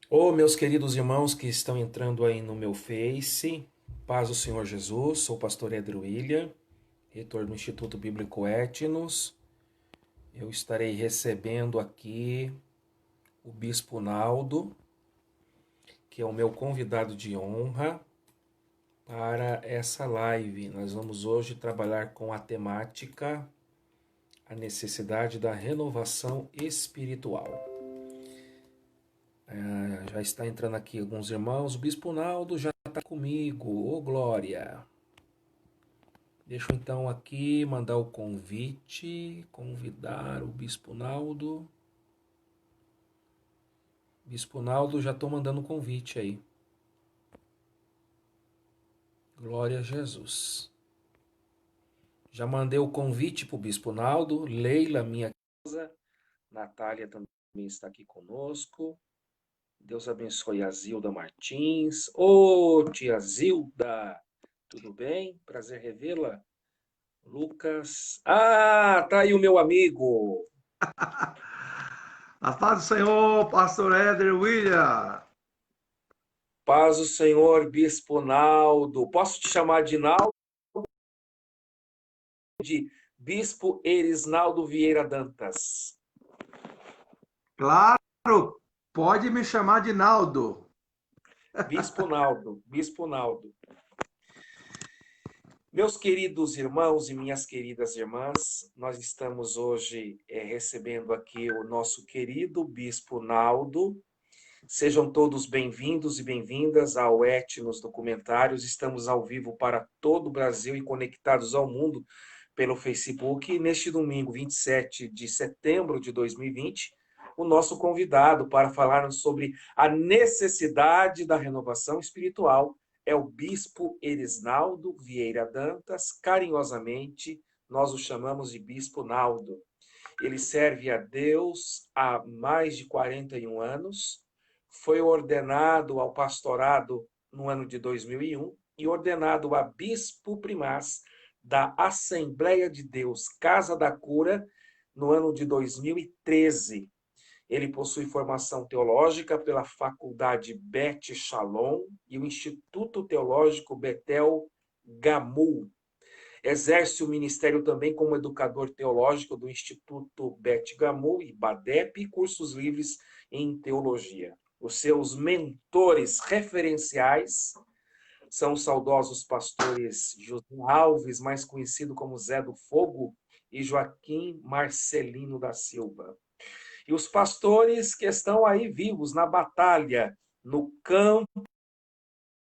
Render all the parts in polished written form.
Ô, meus queridos irmãos que estão entrando aí no meu Face, paz do Senhor Jesus, sou o pastor Edro William, reitor do Instituto Bíblico Etnos. Eu estarei recebendo aqui o Bispo Naldo, que é o meu convidado de honra para essa live. Nós vamos hoje trabalhar com a temática a necessidade da renovação espiritual. Já está entrando aqui alguns irmãos, o Bispo Naldo já está comigo, ô glória! Deixa eu então aqui mandar o convite, convidar o Bispo Naldo. Bispo Naldo, já estou mandando o convite aí. Glória a Jesus. Já mandei o convite para o Bispo Naldo. Leila, minha esposa. Natália também está aqui conosco. Deus abençoe a Zilda Martins. Ô, tia Zilda, tudo bem? Prazer revê-la. Lucas. Ah, tá aí o meu amigo. A paz do Senhor, pastor Éder William. Paz do Senhor, Bispo Naldo. Posso te chamar de Naldo? De Bispo Erisnaldo Vieira Dantas. Claro, pode me chamar de Naldo. Bispo Naldo, Bispo Naldo. Meus queridos irmãos e minhas queridas irmãs, nós estamos hoje recebendo aqui o nosso querido Bispo Naldo. Sejam todos bem-vindos e bem-vindas ao Etnos Documentários. Estamos ao vivo para todo o Brasil e conectados ao mundo pelo Facebook. E neste domingo, 27 de setembro de 2020, o nosso convidado para falarmos sobre a necessidade da renovação espiritual é o Bispo Erisnaldo Vieira Dantas. Carinhosamente, nós o chamamos de Bispo Naldo. Ele serve a Deus há mais de 41 anos, foi ordenado ao pastorado no ano de 2001 e ordenado a bispo primaz da Assembleia de Deus Casa da Cura no ano de 2013. Ele possui formação teológica pela Faculdade Beth Shalom e o Instituto Teológico Betel Gamul. Exerce o ministério também como educador teológico do Instituto Beth Gamul e BADEP e cursos livres em teologia. Os seus mentores referenciais são os saudosos pastores José Alves, mais conhecido como Zé do Fogo, e Joaquim Marcelino da Silva. E os pastores que estão aí vivos na batalha, no campo do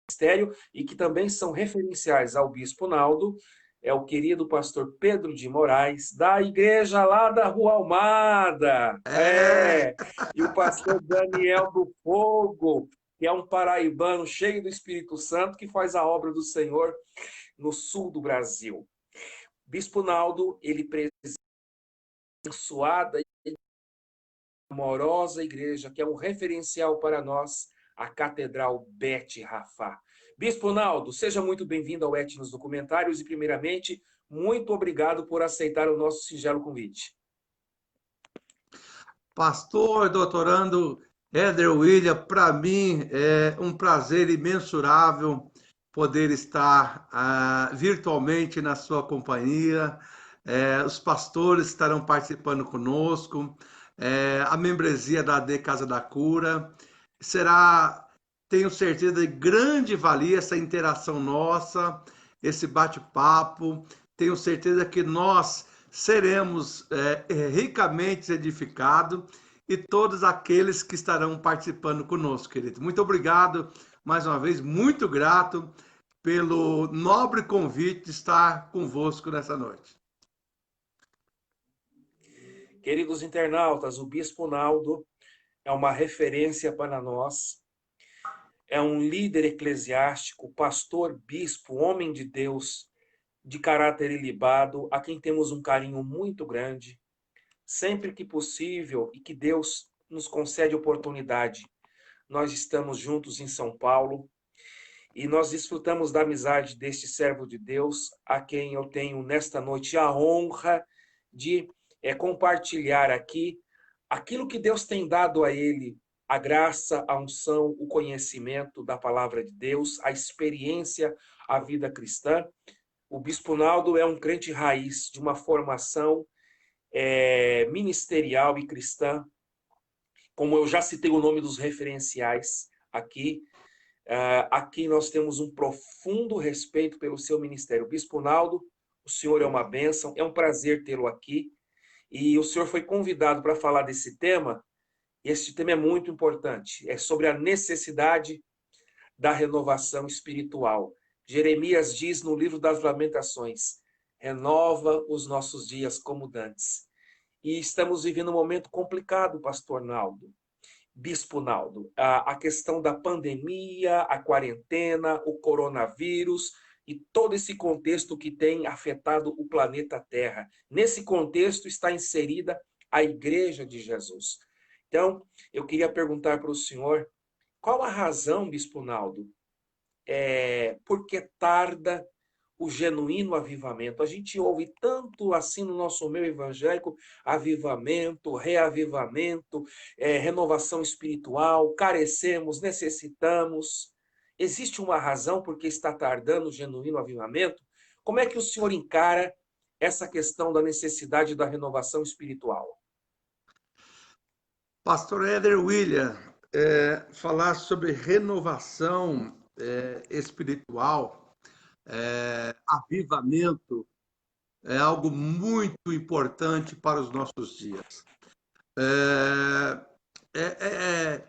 ministério, e que também são referenciais ao Bispo Naldo, é o querido pastor Pedro de Moraes, da igreja lá da Rua Almada. É, E o pastor Daniel do Fogo, que é um paraibano cheio do Espírito Santo, que faz a obra do Senhor no sul do Brasil. Bispo Naldo, ele preside a abençoada e amorosa igreja, que é um referencial para nós, a Catedral Beth Rafá. Bispo Naldo, seja muito bem-vindo ao Etnos Documentários e, primeiramente, muito obrigado por aceitar o nosso singelo convite. pastor doutorando Éder William, para mim é um prazer imensurável poder estar virtualmente na sua companhia. Os pastores estarão participando conosco, a membresia da AD Casa da Cura. Será, tenho certeza, de grande valia essa interação nossa, esse bate-papo. Tenho certeza que nós seremos ricamente edificados e todos aqueles que estarão participando conosco, querido. Muito obrigado, mais uma vez, muito grato pelo nobre convite de estar convosco nessa noite. Queridos internautas, o Bispo Naldo é uma referência para nós, é um líder eclesiástico, pastor, bispo, homem de Deus, de caráter ilibado, a quem temos um carinho muito grande. Sempre que possível e que Deus nos concede oportunidade, nós estamos juntos em São Paulo e nós desfrutamos da amizade deste servo de Deus, a quem eu tenho nesta noite a honra de compartilhar aqui aquilo que Deus tem dado a ele a graça, a unção, o conhecimento da palavra de Deus, a experiência, a vida cristã. O Bispo Naldo é um crente raiz de uma formação ministerial e cristã. Como eu já citei o nome dos referenciais aqui, aqui nós temos um profundo respeito pelo seu ministério. Bispo Naldo, o senhor é uma bênção, é um prazer tê-lo aqui. E o senhor foi convidado para falar desse tema. Esse tema é muito importante. É sobre a necessidade da renovação espiritual. Jeremias diz no livro das Lamentações: renova os nossos dias como dantes. E estamos vivendo um momento complicado, pastor Naldo, Bispo Naldo. A questão da pandemia, a quarentena, o coronavírus e todo esse contexto que tem afetado o planeta Terra. Nesse contexto está inserida a Igreja de Jesus. Então, eu queria perguntar para o senhor, qual a razão, Bispo Naldo, por que tarda o genuíno avivamento? A gente ouve tanto assim no nosso meio evangélico, avivamento, reavivamento, renovação espiritual, carecemos, necessitamos. Existe uma razão por que está tardando o genuíno avivamento? Como é que o senhor encara essa questão da necessidade da renovação espiritual? Pastor Éder William, falar sobre renovação espiritual, avivamento, é algo muito importante para os nossos dias. É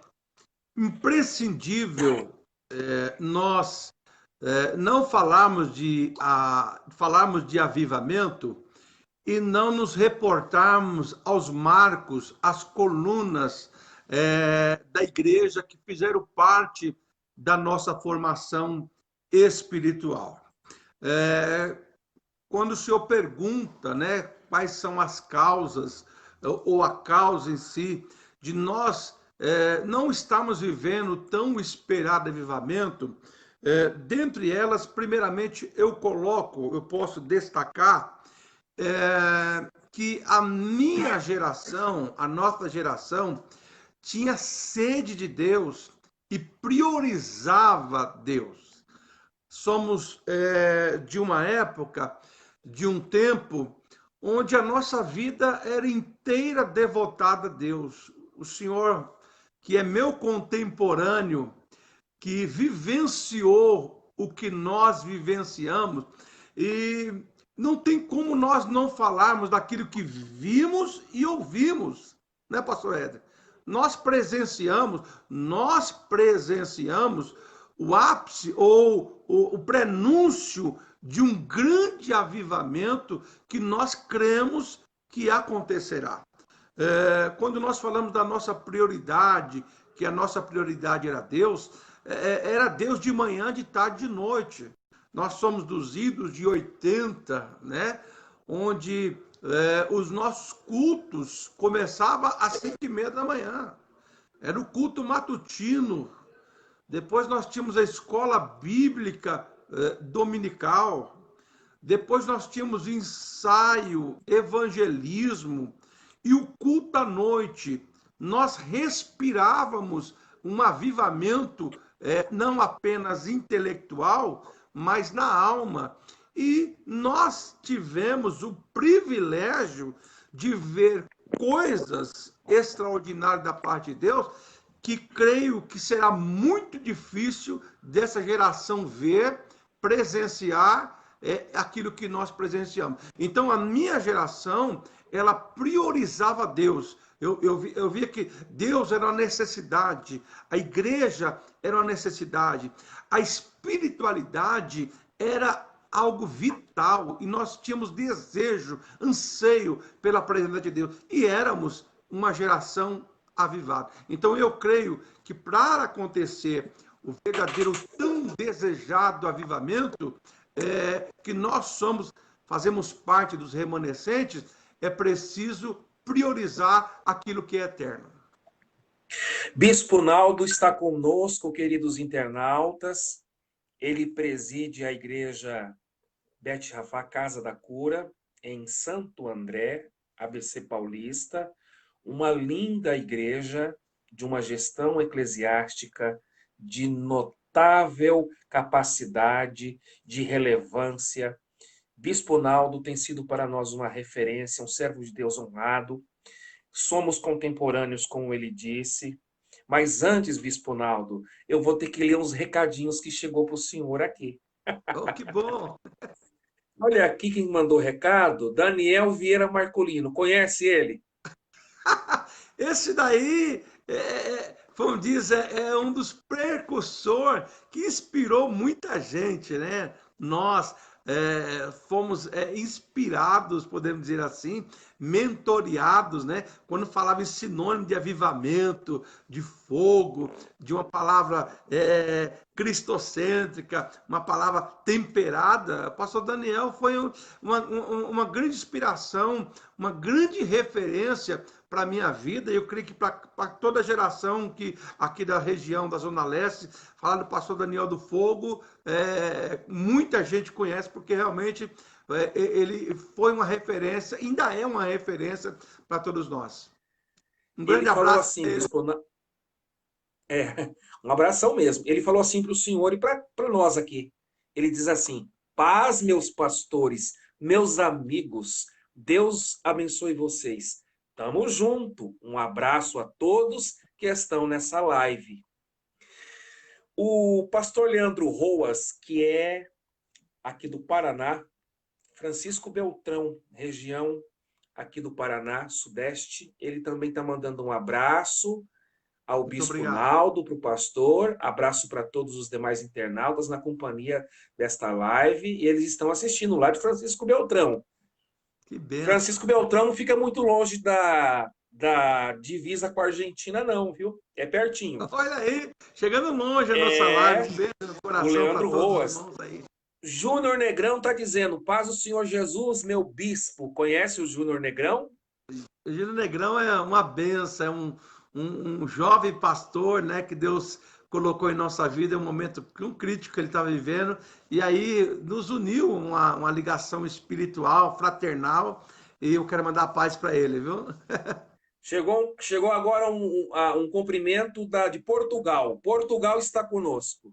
imprescindível nós não falarmos de avivamento e não nos reportarmos aos marcos, às colunas da igreja que fizeram parte da nossa formação espiritual. Quando o senhor pergunta, né, quais são as causas, ou a causa em si, de nós não estarmos vivendo tão esperado avivamento, dentre elas, primeiramente, eu posso destacar que a minha geração, a nossa geração, tinha sede de Deus e priorizava Deus. Somos de uma época, de um tempo, onde a nossa vida era inteira devotada a Deus. O senhor, que é meu contemporâneo, que vivenciou o que nós vivenciamos, e não tem como nós não falarmos daquilo que vimos e ouvimos, né, pastor Éder? Nós presenciamos o ápice ou o prenúncio de um grande avivamento que nós cremos que acontecerá. Quando nós falamos da nossa prioridade, que a nossa prioridade era Deus de manhã, de tarde, de noite. Nós somos dos idos de 80, né? Onde os nossos cultos começavam às 5h30 da manhã. Era o culto matutino. Depois nós tínhamos a escola bíblica dominical. Depois nós tínhamos ensaio, evangelismo e o culto à noite. Nós respirávamos um avivamento não apenas intelectual, mas na alma. E nós tivemos o privilégio de ver coisas extraordinárias da parte de Deus, que creio que será muito difícil dessa geração ver, presenciar aquilo que nós presenciamos. Então, a minha geração, ela priorizava Deus. Eu via que Deus era uma necessidade, a igreja era uma necessidade, a espiritualidade era algo vital, e nós tínhamos desejo, anseio pela presença de Deus, e éramos uma geração avivada. Então eu creio que para acontecer o verdadeiro tão desejado avivamento, que nós fazemos parte dos remanescentes, é preciso priorizar aquilo que é eterno. Bispo Naldo está conosco, queridos internautas. Ele preside a igreja Beth Rafá, Casa da Cura, em Santo André, ABC Paulista, uma linda igreja de uma gestão eclesiástica de notável capacidade, de relevância. Bispo Naldo tem sido para nós uma referência, um servo de Deus honrado. Somos contemporâneos, como ele disse. Mas antes, Bispo Naldo, eu vou ter que ler uns recadinhos que chegou para o senhor aqui. Oh, que bom! Olha aqui quem mandou recado, Daniel Vieira Marcolino. Conhece ele? Esse daí, como diz, é um dos precursores que inspirou muita gente, né? Nós fomos inspirados, podemos dizer assim, mentoreados, né? Quando falava em sinônimo de avivamento, de fogo, de uma palavra cristocêntrica, uma palavra temperada, o pastor Daniel foi uma grande inspiração, uma grande referência para a minha vida, e eu creio que para toda a geração que aqui da região da Zona Leste, falar do pastor Daniel do Fogo, muita gente conhece, porque realmente ele foi uma referência, ainda é uma referência para todos nós. Um Ele grande falou abraço. assim, Bispo, um abração mesmo. Ele falou assim para o senhor e para nós aqui. Ele diz assim: paz, meus pastores, meus amigos, Deus abençoe vocês. Tamo junto. Um abraço a todos que estão nessa live. O pastor Leandro Roas, que é aqui do Paraná, Francisco Beltrão, região aqui do Paraná, Sudeste, ele também está mandando um abraço ao Muito Bispo obrigado. Naldo, para o pastor, abraço para todos os demais internautas na companhia desta live, e eles estão assistindo lá de Francisco Beltrão. Que benção. Francisco Beltrão não fica muito longe da divisa com a Argentina, não, viu? É pertinho. Olha aí, chegando longe a nossa live, É um beijo no o coração para Leandro todos os Roas. irmãos aí. Júnior Negrão está dizendo, paz o Senhor Jesus, meu bispo. Conhece o Júnior Negrão? O Gino Negrão é uma benção, é um jovem pastor, né, que Deus colocou em nossa vida, é um momento crítico que ele estava vivendo, e aí nos uniu uma ligação espiritual, fraternal, e eu quero mandar paz para ele, viu? Chegou agora um cumprimento de Portugal. Portugal está conosco.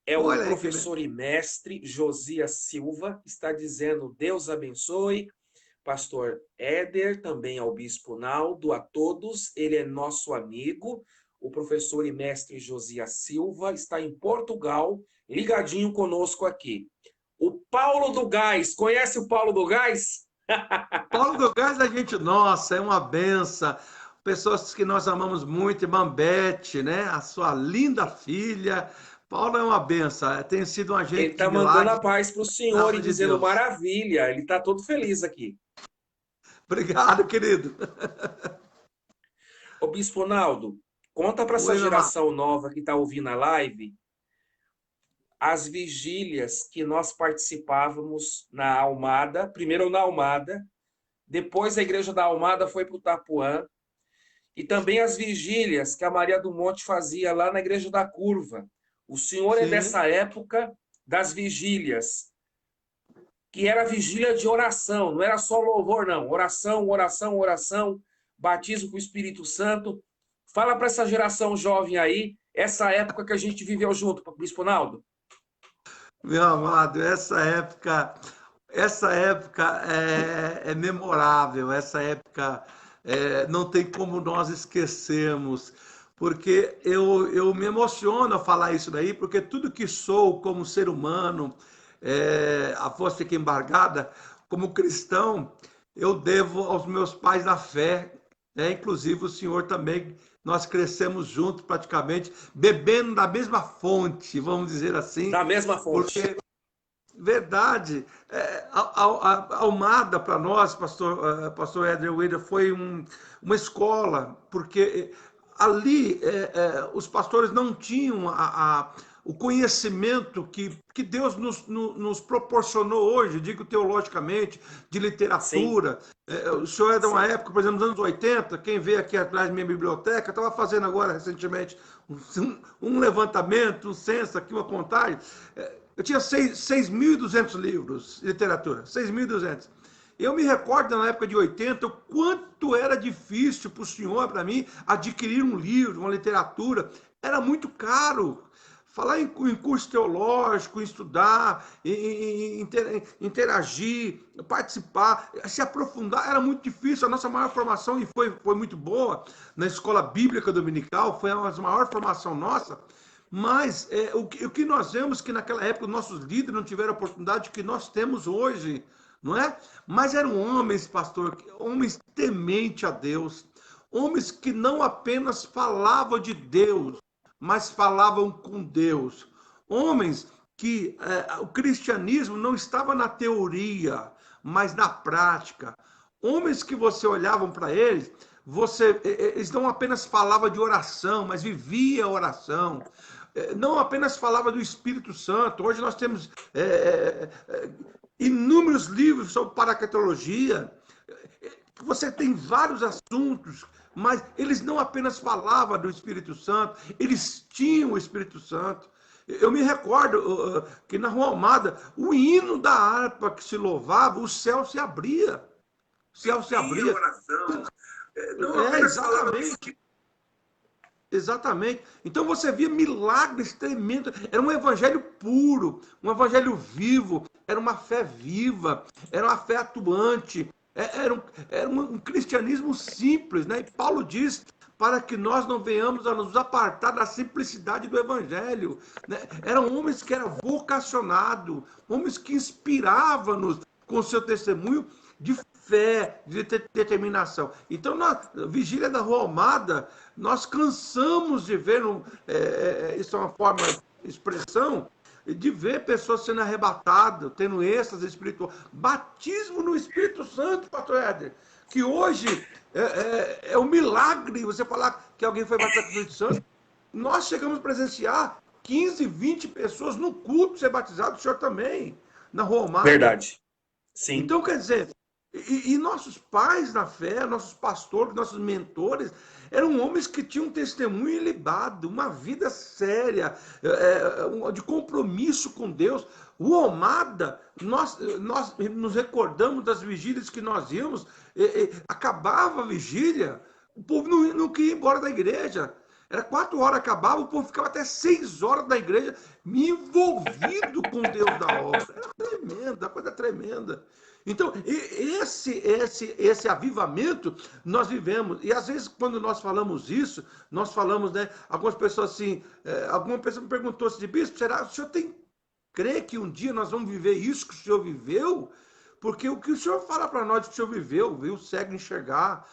É o Olha aí que professor e mestre Josias Silva, está dizendo Deus abençoe. Pastor Éder, também ao Bispo Naldo, a todos. Ele é nosso amigo. O professor e mestre Josias Silva está em Portugal, ligadinho conosco aqui. O Paulo do Gás, conhece o Paulo do Gás? Paulo do Gás da gente, nossa, é uma benção. Pessoas que nós amamos muito, irmã Beth, né? A sua linda filha. Paulo é uma benção, tem sido um Ele agente de está mandando a milagre, paz para o senhor e graça de dizendo Deus. maravilha. Ele está todo feliz aqui. Obrigado, querido. Ô Bispo Naldo, conta para essa Oi, meu amado. geração nova que está ouvindo a live as vigílias que nós participávamos na Almada, primeiro na Almada, depois a igreja da Almada foi para o Tapuã, e também as vigílias que a Maria do Monte fazia lá na igreja da Curva. O senhor é Sim, dessa época das vigílias, que era vigília de oração, não era só louvor, não. Oração, oração, oração, batismo com o Espírito Santo. Fala para essa geração jovem aí, essa época que a gente viveu junto, Bispo Naldo. meu amado, essa época é memorável, essa época não tem como nós esquecermos, porque eu me emociono a falar isso daí, porque tudo que sou como ser humano, a voz fica embargada, como cristão, eu devo aos meus pais da fé, né? Inclusive o senhor também, nós crescemos juntos praticamente, bebendo da mesma fonte, vamos dizer assim, Da mesma fonte. porque verdade, a Almada para nós, pastor Éder William, foi uma escola, porque ali os pastores não tinham o conhecimento que Deus nos proporcionou hoje, digo teologicamente, de Sim, literatura. O senhor é de uma sim. época, por exemplo, nos anos 80, quem vê aqui atrás da minha biblioteca, estava fazendo agora recentemente um levantamento, um censo aqui, uma contagem. Eu tinha 6.200 livros de literatura, 6.200. Eu me recordo na época de 80, o quanto era difícil para o senhor, para mim, adquirir um livro, uma literatura. Era muito caro. Falar em curso teológico, em estudar, interagir, participar, se aprofundar, era muito difícil. A nossa maior formação, e foi muito boa, na escola bíblica dominical, foi a maior formação nossa. Mas o que nós vemos que naquela época os nossos líderes não tiveram a oportunidade que nós temos hoje, não é? Mas eram homens, pastor, homens temente a Deus, homens que não apenas falavam de Deus, mas falavam com Deus. Homens que o cristianismo não estava na teoria, mas na prática. Homens que você olhavam para eles, eles não apenas falavam de oração, mas vivia a oração. Não apenas falava do Espírito Santo. Hoje nós temos inúmeros livros sobre paracatologia. Você tem vários assuntos, mas eles não apenas falavam do Espírito Santo, eles tinham o Espírito Santo. Eu me recordo que na Rua Almada, o hino da harpa que se louvava, o céu se abria. O céu se abria. Oração. Não exatamente. Exatamente. Então você via milagres tremendos. Era um evangelho puro, um evangelho vivo, era uma fé viva, era uma fé atuante, era um cristianismo simples, né? E Paulo diz para que nós não venhamos a nos apartar da simplicidade do evangelho, né? Eram homens que eram vocacionados, homens que inspiravam-nos com seu testemunho de fé, de determinação. Então, na vigília da Rua Almada, nós cansamos de ver, isso é uma forma de expressão, de ver pessoas sendo arrebatadas, tendo êxtase espiritual. Batismo no Espírito Santo, pastor Éder, que hoje é um milagre você falar que alguém foi batizado com o Espírito Santo. Nós chegamos a presenciar 15, 20 pessoas no culto ser batizado, o senhor também, na Rua Almada. Verdade. Sim. Então, quer dizer, e nossos pais na fé, nossos pastores, nossos mentores, eram homens que tinham um testemunho ilibado, uma vida séria, de compromisso com Deus. O Almada, nós nos recordamos das vigílias que nós íamos, acabava a vigília, o povo não queria ir embora da igreja. Era 4 horas, acabava, o povo ficava até 6 horas na igreja, me envolvido com Deus da obra. Era tremenda, coisa tremenda. Então, esse avivamento nós vivemos. E às vezes, quando nós falamos isso, nós falamos, né? Algumas pessoas assim, alguma pessoa me perguntou assim, bispo, será que o senhor crê que um dia nós vamos viver isso que o senhor viveu? Porque o que o senhor fala para nós que o senhor viveu, viu cego enxergar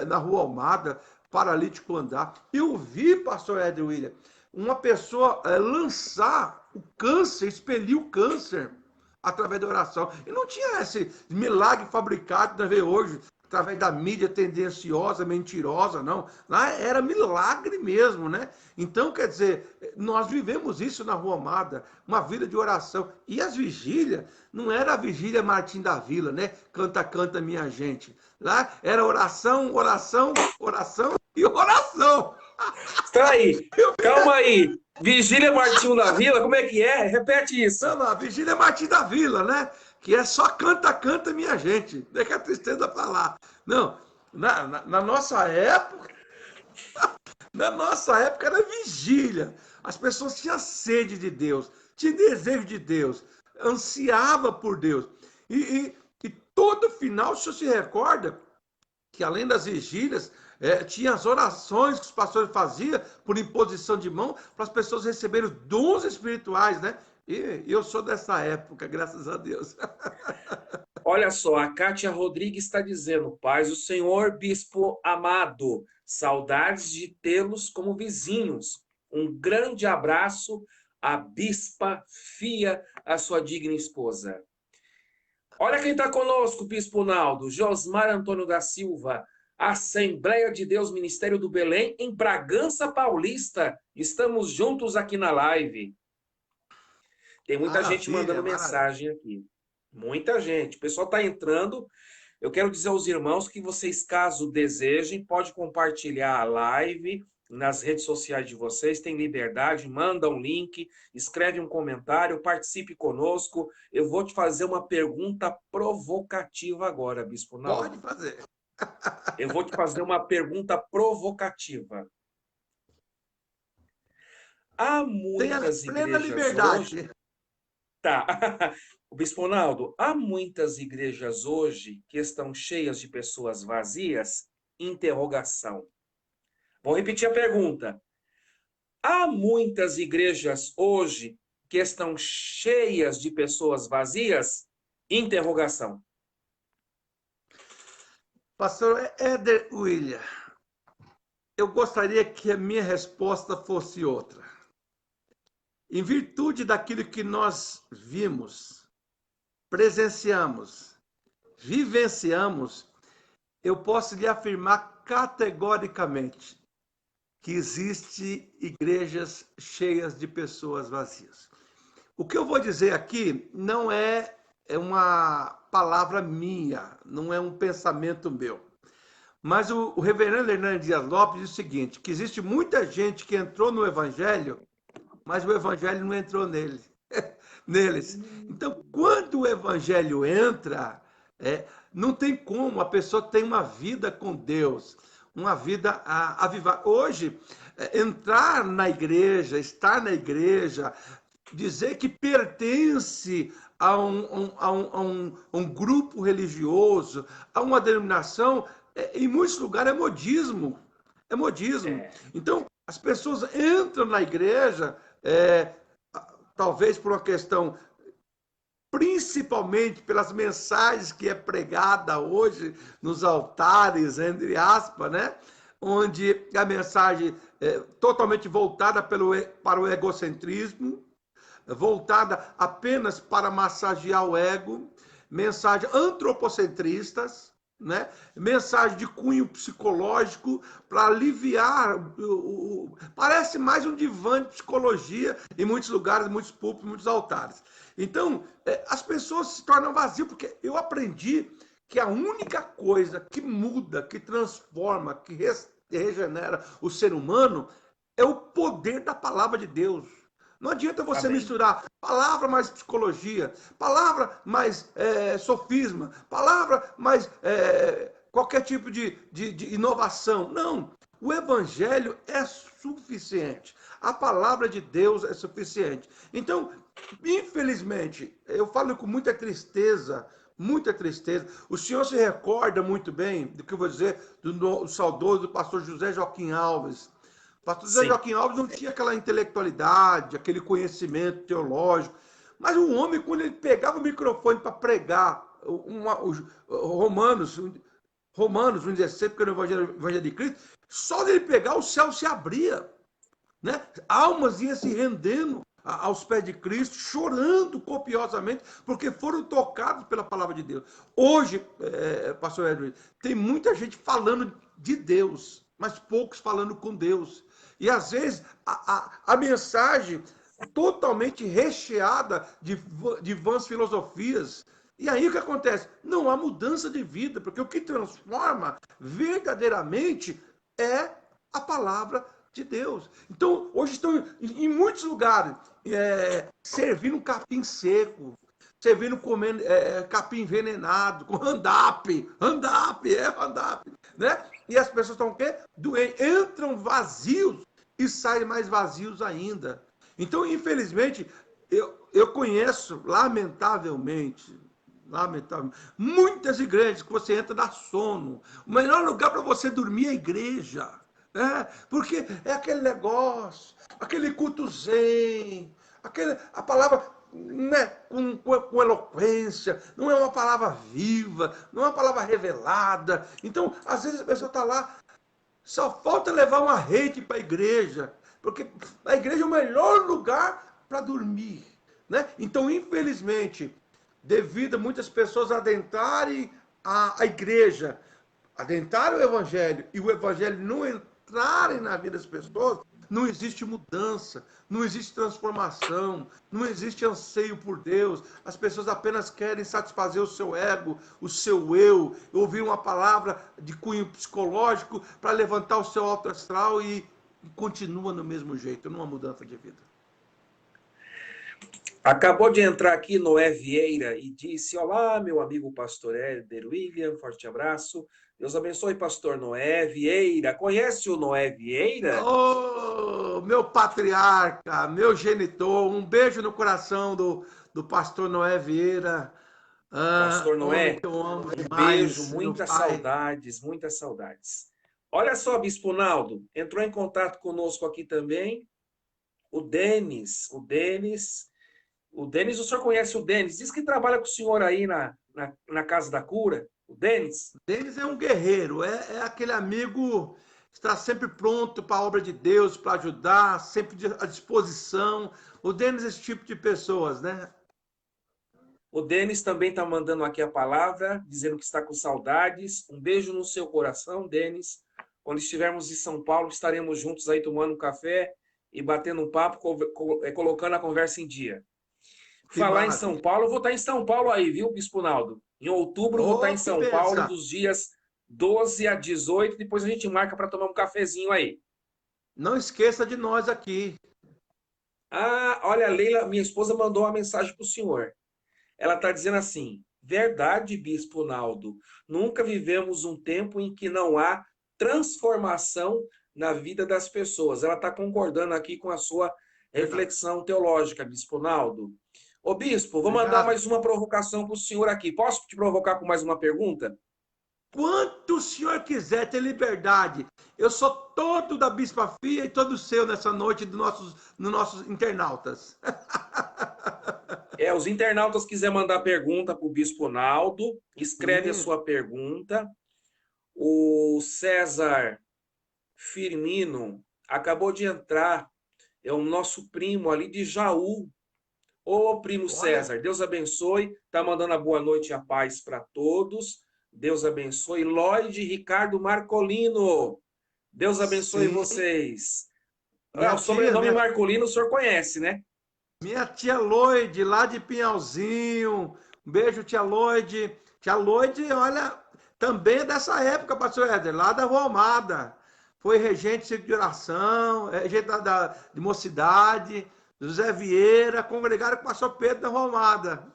na Rua Almada, paralítico andar. Eu vi, pastor Ed William, uma pessoa lançar o câncer, expelir o câncer através da oração. E não tinha esse milagre fabricado que nós vemos hoje, através da mídia tendenciosa, mentirosa, não. Lá era milagre mesmo, né? Então, quer dizer, nós vivemos isso na Rua Amada, uma vida de oração. E as vigílias, não era a vigília Martim da Vila, né? Canta, canta, minha gente. Lá era oração, oração, oração e oração. Espera aí, calma aí. Vigília Martinho da Vila, como é que é? Repete isso. Não, a Vigília Martim da Vila, né? Que é só canta, canta, minha gente. Deixa a tristeza pra lá. Não, na nossa época, era vigília. As pessoas tinham sede de Deus, tinham desejo de Deus, ansiava por Deus. E todo final, o senhor se recorda que além das vigílias, tinha as orações que os pastores faziam por imposição de mão para as pessoas receberem os dons espirituais, né? E eu sou dessa época, graças a Deus. Olha só, a Kátia Rodrigues está dizendo, paz do Senhor, bispo amado, saudades de tê-los como vizinhos. Um grande abraço à bispa Fia, a sua digna esposa. Olha quem está conosco, bispo Naldo, Josmar Antônio da Silva, Assembleia de Deus, Ministério do Belém, em Bragança Paulista. Estamos juntos aqui na live. Tem muita gente mandando mensagem aqui. Muita gente. O pessoal está entrando. Eu quero dizer aos irmãos que vocês, caso desejem, pode compartilhar a live. nas redes sociais de vocês, tem liberdade, manda um link, escreve um comentário, participe conosco. Eu vou te fazer uma pergunta provocativa agora, Bispo Pode Naldo. fazer. Eu vou te fazer uma pergunta provocativa. Há Tenha muitas plena igrejas liberdade. hoje. Tá. O Bispo Naldo, há muitas igrejas hoje que estão cheias de pessoas vazias? Interrogação. Vou repetir a pergunta. Há muitas igrejas hoje que estão cheias de pessoas vazias? Interrogação. Pastor Éder William, eu gostaria que a minha resposta fosse outra. Em virtude daquilo que nós vimos, presenciamos, vivenciamos, eu posso lhe afirmar categoricamente que existe igrejas cheias de pessoas vazias. O que eu vou dizer aqui não é uma palavra minha, não é um pensamento meu. Mas o reverendo Hernandes Dias Lopes diz o seguinte, que existe muita gente que entrou no evangelho, mas o evangelho não entrou neles. Então, quando o evangelho entra, não tem como, a pessoa tem uma vida com Deus, uma vida a vivar. Hoje, entrar na igreja, estar na igreja, dizer que pertence a um grupo religioso, a uma denominação, em muitos lugares é modismo. É modismo. Então, as pessoas entram na igreja, talvez por uma questão, principalmente pelas mensagens que é pregada hoje nos altares, entre aspas, né? Onde a mensagem é totalmente voltada para o egocentrismo, voltada apenas para massagear o ego, mensagens antropocentristas, né? Mensagem de cunho psicológico para aliviar. Parece mais um divã de psicologia em muitos lugares, muitos púlpitos, muitos altares. Então, as pessoas se tornam vazias, porque eu aprendi que a única coisa que muda, que transforma, que regenera o ser humano é o poder da palavra de Deus. Não adianta você Amém. misturar palavra mais psicologia, palavra mais sofisma, palavra mais qualquer tipo de inovação. Não. O evangelho é suficiente. A palavra de Deus é suficiente. Então, infelizmente, eu falo com muita tristeza, muita tristeza. O senhor se recorda muito bem do que eu vou dizer do saudoso pastor José Joaquim Alves. O pastor José Sim. Joaquim Alves não tinha aquela intelectualidade, aquele conhecimento teológico, mas o homem, quando ele pegava o microfone para pregar os Romanos 1,16, porque no Evangelho de Cristo, só dele pegar, o céu se abria, né? Almas iam se rendendo aos pés de Cristo, chorando copiosamente, porque foram tocados pela palavra de Deus. Hoje, pastor Edwin, tem muita gente falando de Deus, mas poucos falando com Deus. E às vezes a mensagem totalmente recheada de vãs filosofias. E aí o que acontece? Não há mudança de vida, porque o que transforma verdadeiramente é a palavra de Deus. Então, hoje estão em muitos lugares servindo capim seco, servindo comendo capim envenenado, com handap, né? E as pessoas estão o quê? Entram vazios e saem mais vazios ainda. Então, infelizmente, eu conheço, lamentavelmente, muitas igrejas que você entra dá sono. O melhor lugar para você dormir é a igreja. Porque é aquele negócio, aquele culto zen, a palavra, né, com eloquência, não é uma palavra viva, não é uma palavra revelada. Então, às vezes a pessoa está lá, só falta levar uma rede para a igreja, porque a igreja é o melhor lugar para dormir. Né? Então, infelizmente, devido a muitas pessoas adentrarem a igreja, adentrarem o evangelho, e o evangelho não entrarem na vida das pessoas, não existe mudança, não existe transformação, não existe anseio por Deus. As pessoas apenas querem satisfazer o seu ego, o seu eu, ouvir uma palavra de cunho psicológico para levantar o seu alto astral e continua no mesmo jeito, numa mudança de vida. Acabou de entrar aqui Noé Vieira e disse: Olá, meu amigo pastor Éder William, forte abraço. Deus abençoe, pastor Noé Vieira. Conhece o Noé Vieira? Oh, meu patriarca, meu genitor, um beijo no coração do pastor Noé Vieira, Pastor homem Noé, que eu amo um beijo, demais, meu muitas pai. saudades, muitas saudades. Olha só, Bispo Naldo, entrou em contato conosco aqui também o Denis. O Denis, o senhor conhece o Denis? Diz que trabalha com o senhor aí na Casa da Cura. O Denis? Denis é um guerreiro, é aquele amigo que está sempre pronto para a obra de Deus, para ajudar, sempre à disposição. O Denis é esse tipo de pessoas, né? O Denis também está mandando aqui a palavra, dizendo que está com saudades. Um beijo no seu coração, Denis. Quando estivermos em São Paulo, estaremos juntos aí tomando um café e batendo um papo, colocando a conversa em dia. Que Falar em São maravilha. Paulo, eu vou estar em São Paulo aí, viu, Bispo Naldo? Em outubro, eu vou estar em Oh, que São Paulo, benção. dos dias 12 a 18. Depois a gente marca para tomar um cafezinho aí. Não esqueça de nós aqui. Ah, olha, a Leila, minha esposa, mandou uma mensagem para o senhor. Ela está dizendo assim: verdade, Bispo Naldo, nunca vivemos um tempo em que não há transformação na vida das pessoas. Ela está concordando aqui com a sua Verdade. reflexão teológica, Bispo Naldo. Ô, Bispo, vou mandar Obrigado. mais uma provocação para o senhor aqui. Posso te provocar com mais uma pergunta? Quanto o senhor quiser ter liberdade. Eu sou todo da Bispa Fia e todo seu nessa noite dos nossos internautas. Os internautas quiser mandar pergunta para o Bispo Naldo, escreve a Sim. sua pergunta. O César Firmino acabou de entrar, é o nosso primo ali de Jaú. Ô, primo Olha, César, Deus abençoe. Tá mandando a boa noite e a paz para todos. Deus abençoe. Lloyd e Ricardo Marcolino. Deus abençoe sim. vocês. Ah, Minha o tia, sobrenome minha, Marcolino o senhor conhece, né? minha tia Loide, lá de Pinhalzinho. Um beijo, tia Loide. Tia Loide, olha, também é dessa época, pastor Éder, lá da Rua Almada. Foi regente de oração, regente de mocidade, José Vieira, congregaram com o pastor Pedro da Rua Almada.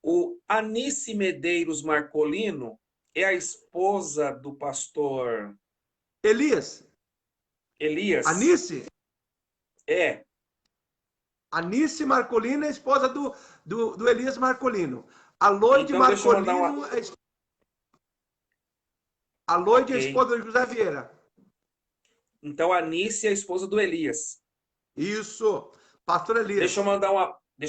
O Anice Medeiros Marcolino é a esposa do pastor Elias, Elias. Anice, É. Anice Marcolino é esposa do Elias Marcolino. A Loide Então deixa eu mandar uma. Marcolino a Loide Ok. é esposa de José Vieira. Então a Anice é a esposa do Elias. Isso, pastor Elias. Deixa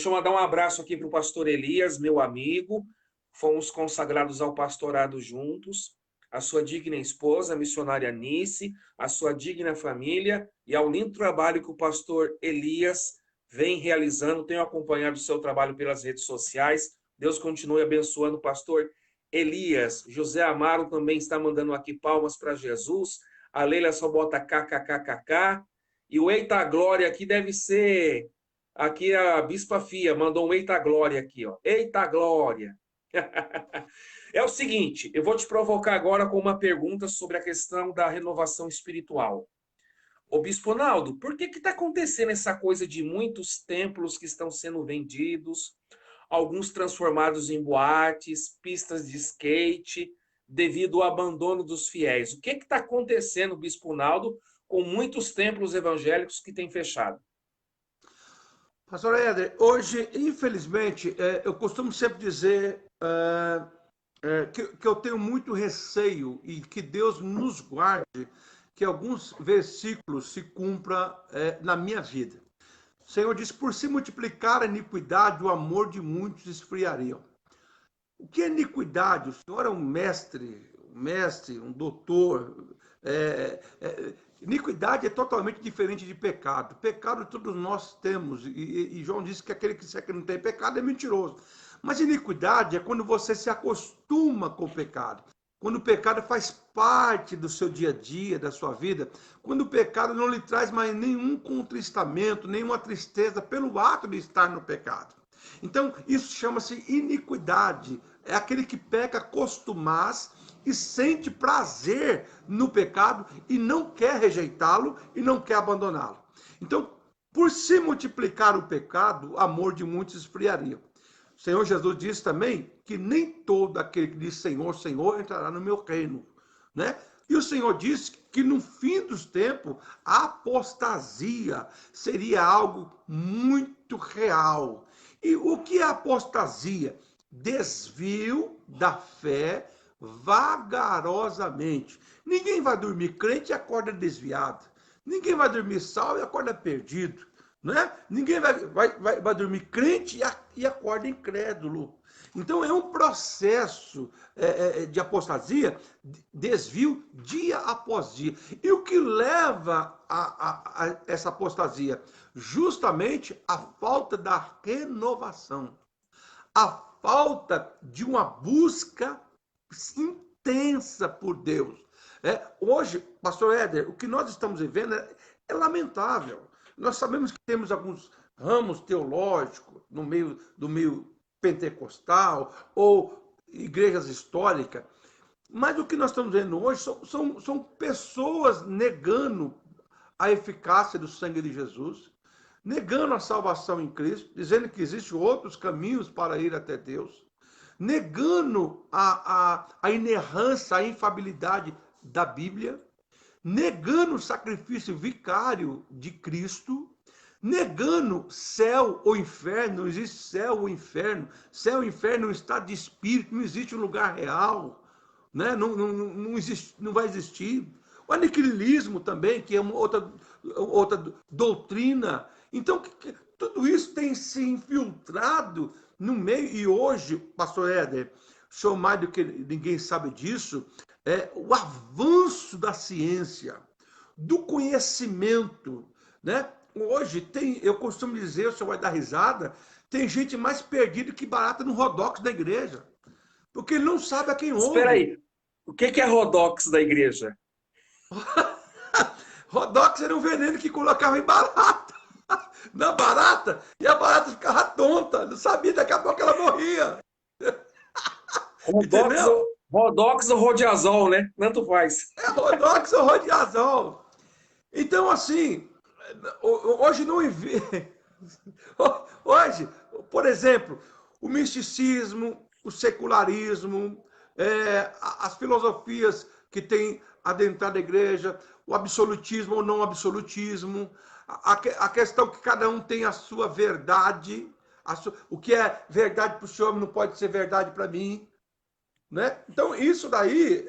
eu mandar um abraço aqui para o pastor Elias, meu amigo. Fomos consagrados ao pastorado juntos. A sua digna esposa, a missionária Nice, a sua digna família e ao lindo trabalho que o pastor Elias vem realizando. Tenho acompanhado o seu trabalho pelas redes sociais. Deus continue abençoando o pastor Elias. José Amaro também está mandando aqui palmas para Jesus. A Leila só bota kkkk. E o Eita Glória aqui deve ser. Aqui a Bispa Fia mandou um Eita Glória aqui, ó. Eita Glória! É o seguinte, eu vou te provocar agora com uma pergunta sobre a questão da renovação espiritual. Ô Bispo Naldo, por que está acontecendo essa coisa de muitos templos que estão sendo vendidos, alguns transformados em boates, pistas de skate, devido ao abandono dos fiéis? O que está acontecendo, Bispo Naldo, com muitos templos evangélicos que têm fechado? Pastor Éder, hoje, infelizmente, eu costumo sempre dizer que eu tenho muito receio e que Deus nos guarde que alguns versículos se cumpram na minha vida. O Senhor diz: por se multiplicar a iniquidade, o amor de muitos esfriariam. O que é iniquidade? O Senhor é um mestre, um doutor. Iniquidade é totalmente diferente de pecado. Pecado todos nós temos. E João disse que aquele que disser que não tem pecado é mentiroso. Mas iniquidade é quando você se acostuma com o pecado. Quando o pecado faz parte do seu dia a dia, da sua vida. Quando o pecado não lhe traz mais nenhum contristamento, nenhuma tristeza pelo ato de estar no pecado. Então, isso chama-se iniquidade. É aquele que peca costumaz e sente prazer no pecado e não quer rejeitá-lo e não quer abandoná-lo. Então, por se multiplicar o pecado, o amor de muitos esfriaria. O Senhor Jesus diz também que nem todo aquele que diz Senhor, Senhor entrará no meu reino, né? E o Senhor disse que no fim dos tempos a apostasia seria algo muito real. E o que é apostasia? Desvio da fé vagarosamente. Ninguém vai dormir crente e acorda desviado. Ninguém vai dormir salvo e acorda perdido. Né? Ninguém vai dormir crente e acorda incrédulo. Então é um processo de apostasia, desvio dia após dia. E o que leva a essa apostasia? Justamente a falta da renovação, a falta de uma busca intensa por Deus. Hoje, pastor Éder, o que nós estamos vivendo é lamentável. Nós sabemos que temos alguns ramos teológicos no meio do meio pentecostal ou igrejas históricas, mas o que nós estamos vendo hoje são pessoas negando a eficácia do sangue de Jesus, negando a salvação em Cristo, dizendo que existem outros caminhos para ir até Deus, negando a inerrância, a infabilidade da Bíblia, negando o sacrifício vicário de Cristo, negando céu ou inferno. Não existe céu ou inferno. Céu e inferno é um estado de espírito, não existe um lugar real, né? Não existe, não vai existir. O aniquilismo também, que é uma outra doutrina. Então, tudo isso tem se infiltrado no meio. E hoje, pastor Éder, o senhor mais do que ninguém sabe disso, o avanço da ciência, do conhecimento, né? Hoje eu costumo dizer, o senhor vai dar risada, tem gente mais perdida que barata no Rodox da igreja, porque ele não sabe a quem Espera ouve. aí, o que é Rodox da igreja? Rodox era um veneno que colocava em barata, na barata, e a barata ficava tonta, não sabia, daqui a pouco ela morria. Entendeu? Rodox ou Rodiazol, né? Tanto faz. É Rodox ou Rodiazol. Então, assim, hoje não existe. Hoje, por exemplo, o misticismo, o secularismo, as filosofias que têm adentrado a igreja, o absolutismo ou não absolutismo, a questão que cada um tem a sua verdade, o que é verdade para o senhor não pode ser verdade para mim. Né? Então, isso daí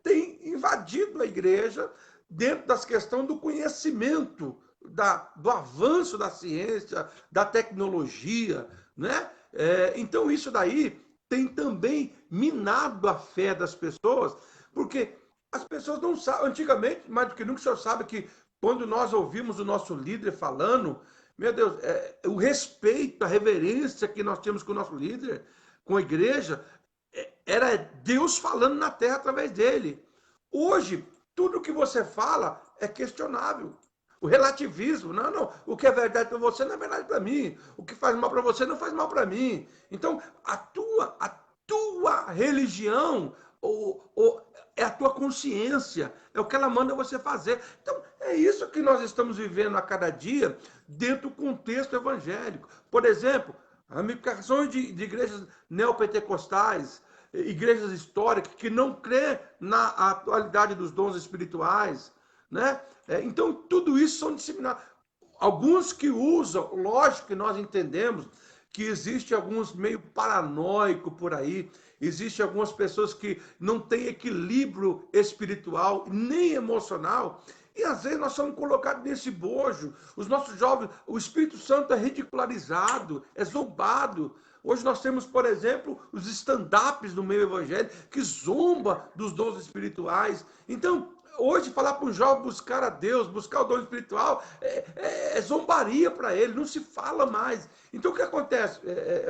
tem invadido a igreja dentro das questões do conhecimento, do avanço da ciência, da tecnologia. Né? Então, isso daí tem também minado a fé das pessoas, porque as pessoas não sabem, antigamente, mais do que nunca, o senhor sabe que quando nós ouvimos o nosso líder falando, meu Deus, o respeito, a reverência que nós temos com o nosso líder, com a igreja, era Deus falando na terra através dele. Hoje, tudo que você fala é questionável. O relativismo, não, o que é verdade para você não é verdade para mim. O que faz mal para você não faz mal para mim. Então, a tua religião é a tua consciência, é o que ela manda você fazer. Então, é isso que nós estamos vivendo a cada dia dentro do contexto evangélico. Por exemplo, ramificações de igrejas neopentecostais, igrejas históricas que não crê na atualidade dos dons espirituais, né? Então, tudo isso são disseminados. Alguns que usam, lógico que nós entendemos que existe alguns meio paranoico por aí, existe algumas pessoas que não têm equilíbrio espiritual nem emocional, e às vezes nós somos colocados nesse bojo. Os nossos jovens, o Espírito Santo é ridicularizado, é zombado. Hoje nós temos, por exemplo, os stand-ups no meio evangélico que zomba dos dons espirituais. Então, hoje falar para um jovem buscar a Deus, buscar o dom espiritual, é zombaria para ele, não se fala mais. Então, o que acontece,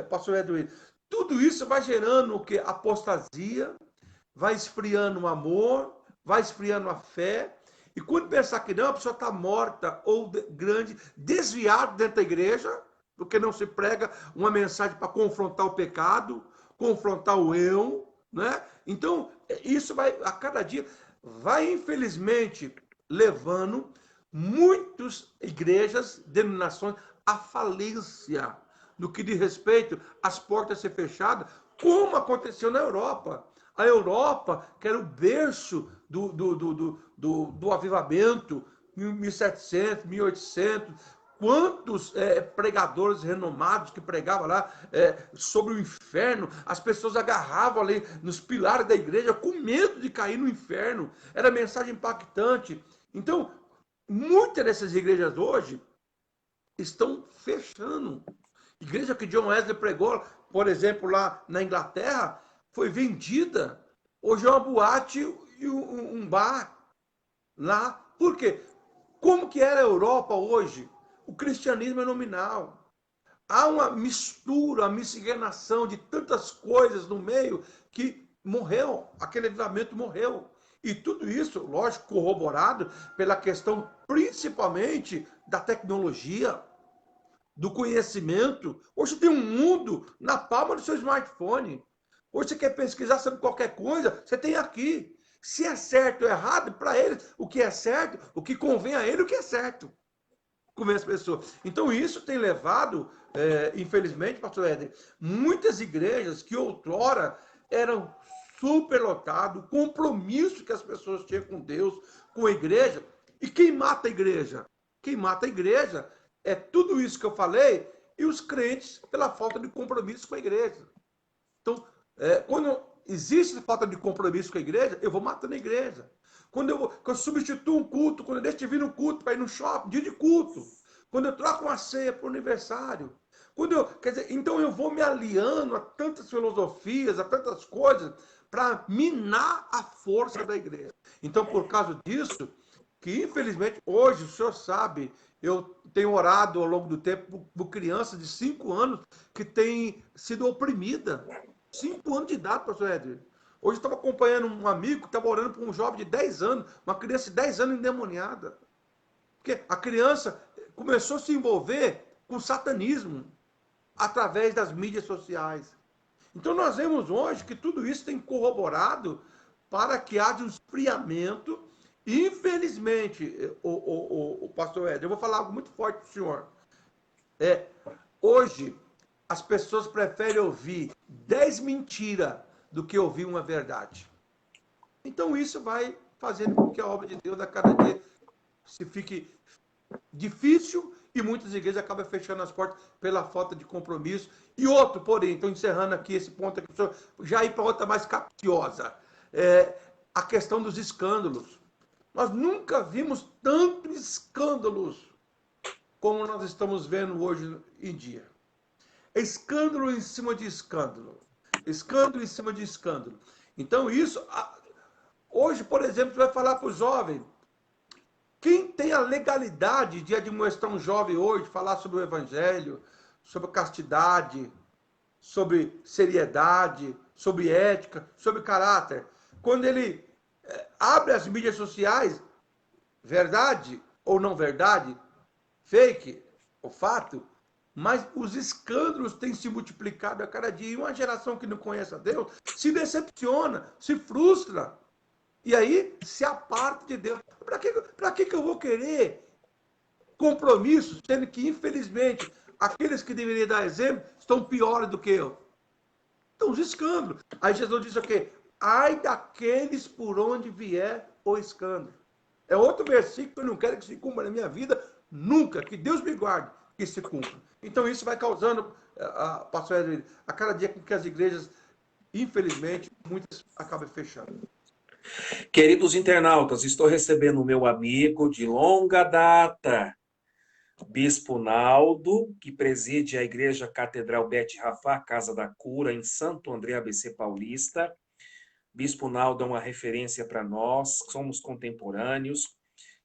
pastor Edwin? Tudo isso vai gerando o quê? Apostasia, vai esfriando o amor, vai esfriando a fé. E quando pensar que não, a pessoa está morta ou grande, desviado dentro da igreja, porque não se prega uma mensagem para confrontar o pecado, confrontar o eu, né? Então, isso vai, a cada dia, vai infelizmente levando muitas igrejas, denominações, à falência, no que diz respeito às portas ser fechadas, como aconteceu na Europa. A Europa, que era o berço do avivamento, 1700, 1800, quantos pregadores renomados que pregavam lá sobre o inferno, as pessoas agarravam ali nos pilares da igreja com medo de cair no inferno, era mensagem impactante. Então, muitas dessas igrejas hoje estão fechando. Igreja que John Wesley pregou, por exemplo, lá na Inglaterra, foi vendida. Hoje é uma boate e um bar lá. Por quê? Como que era a Europa hoje? O cristianismo é nominal. Há uma mistura, uma miscigenação de tantas coisas no meio que morreu, aquele avivamento morreu. E tudo isso, lógico, corroborado pela questão principalmente da tecnologia, do conhecimento. Hoje tem um mundo na palma do seu smartphone. Hoje você quer pesquisar sobre qualquer coisa, você tem aqui. Se é certo ou errado, para ele, o que é certo, o que convém a ele, o que é certo. Como as pessoas. Então, isso tem levado, infelizmente, pastor Éder, muitas igrejas que outrora eram superlotadas, o compromisso que as pessoas tinham com Deus, com a igreja. E quem mata a igreja? Quem mata a igreja é tudo isso que eu falei e os crentes pela falta de compromisso com a igreja. Então, quando existe falta de compromisso com a igreja, eu vou matando a igreja. Quando eu substituo um culto, quando eu deixo de vir no culto para ir no shopping, dia de culto. Quando eu troco uma ceia para o aniversário. Quer dizer, então eu vou me aliando a tantas filosofias, a tantas coisas, para minar a força da igreja. Então, por causa disso, que infelizmente hoje, o senhor sabe, eu tenho orado ao longo do tempo por crianças de 5 anos que têm sido oprimida. 5 anos de idade, pastor Edwin. Hoje eu estava acompanhando um amigo que estava orando por um jovem de 10 anos, uma criança de 10 anos endemoniada. Porque a criança começou a se envolver com satanismo através das mídias sociais. Então nós vemos hoje que tudo isso tem corroborado para que haja um esfriamento. Infelizmente, o pastor Ed, eu vou falar algo muito forte para o senhor. Hoje, as pessoas preferem ouvir 10 mentiras do que ouvir uma verdade. Então isso vai fazendo com que a obra de Deus a cada dia se fique difícil e muitas igrejas acabam fechando as portas pela falta de compromisso. E outro, porém, estou encerrando aqui esse ponto aqui, já ir para outra mais capciosa, a questão dos escândalos. Nós nunca vimos tantos escândalos como nós estamos vendo hoje em dia. Escândalo em cima de escândalo. Escândalo em cima de escândalo. Então isso, hoje, por exemplo, você vai falar para o jovem, quem tem a legalidade de admoestar um jovem hoje, falar sobre o evangelho, sobre castidade, sobre seriedade, sobre ética, sobre caráter? Quando ele abre as mídias sociais, verdade ou não verdade, fake ou fato, mas os escândalos têm se multiplicado a cada dia. E uma geração que não conhece a Deus se decepciona, se frustra. E aí se aparta de Deus. Para que eu vou querer compromisso, sendo que, infelizmente, aqueles que deveriam dar exemplo estão piores do que eu? Então, os escândalos. Aí Jesus diz o quê? Ai daqueles por onde vier o escândalo. É outro versículo que eu não quero que se cumpra na minha vida, nunca. Que Deus me guarde que se cumpra. Então, isso vai causando, pastor Edwin, a cada dia com que as igrejas, infelizmente, muitas acabam fechando. Queridos internautas, estou recebendo o meu amigo de longa data, Bispo Naldo, que preside a Igreja Catedral Beth Rafá, Casa da Cura, em Santo André, ABC Paulista. Bispo Naldo é uma referência para nós, somos contemporâneos.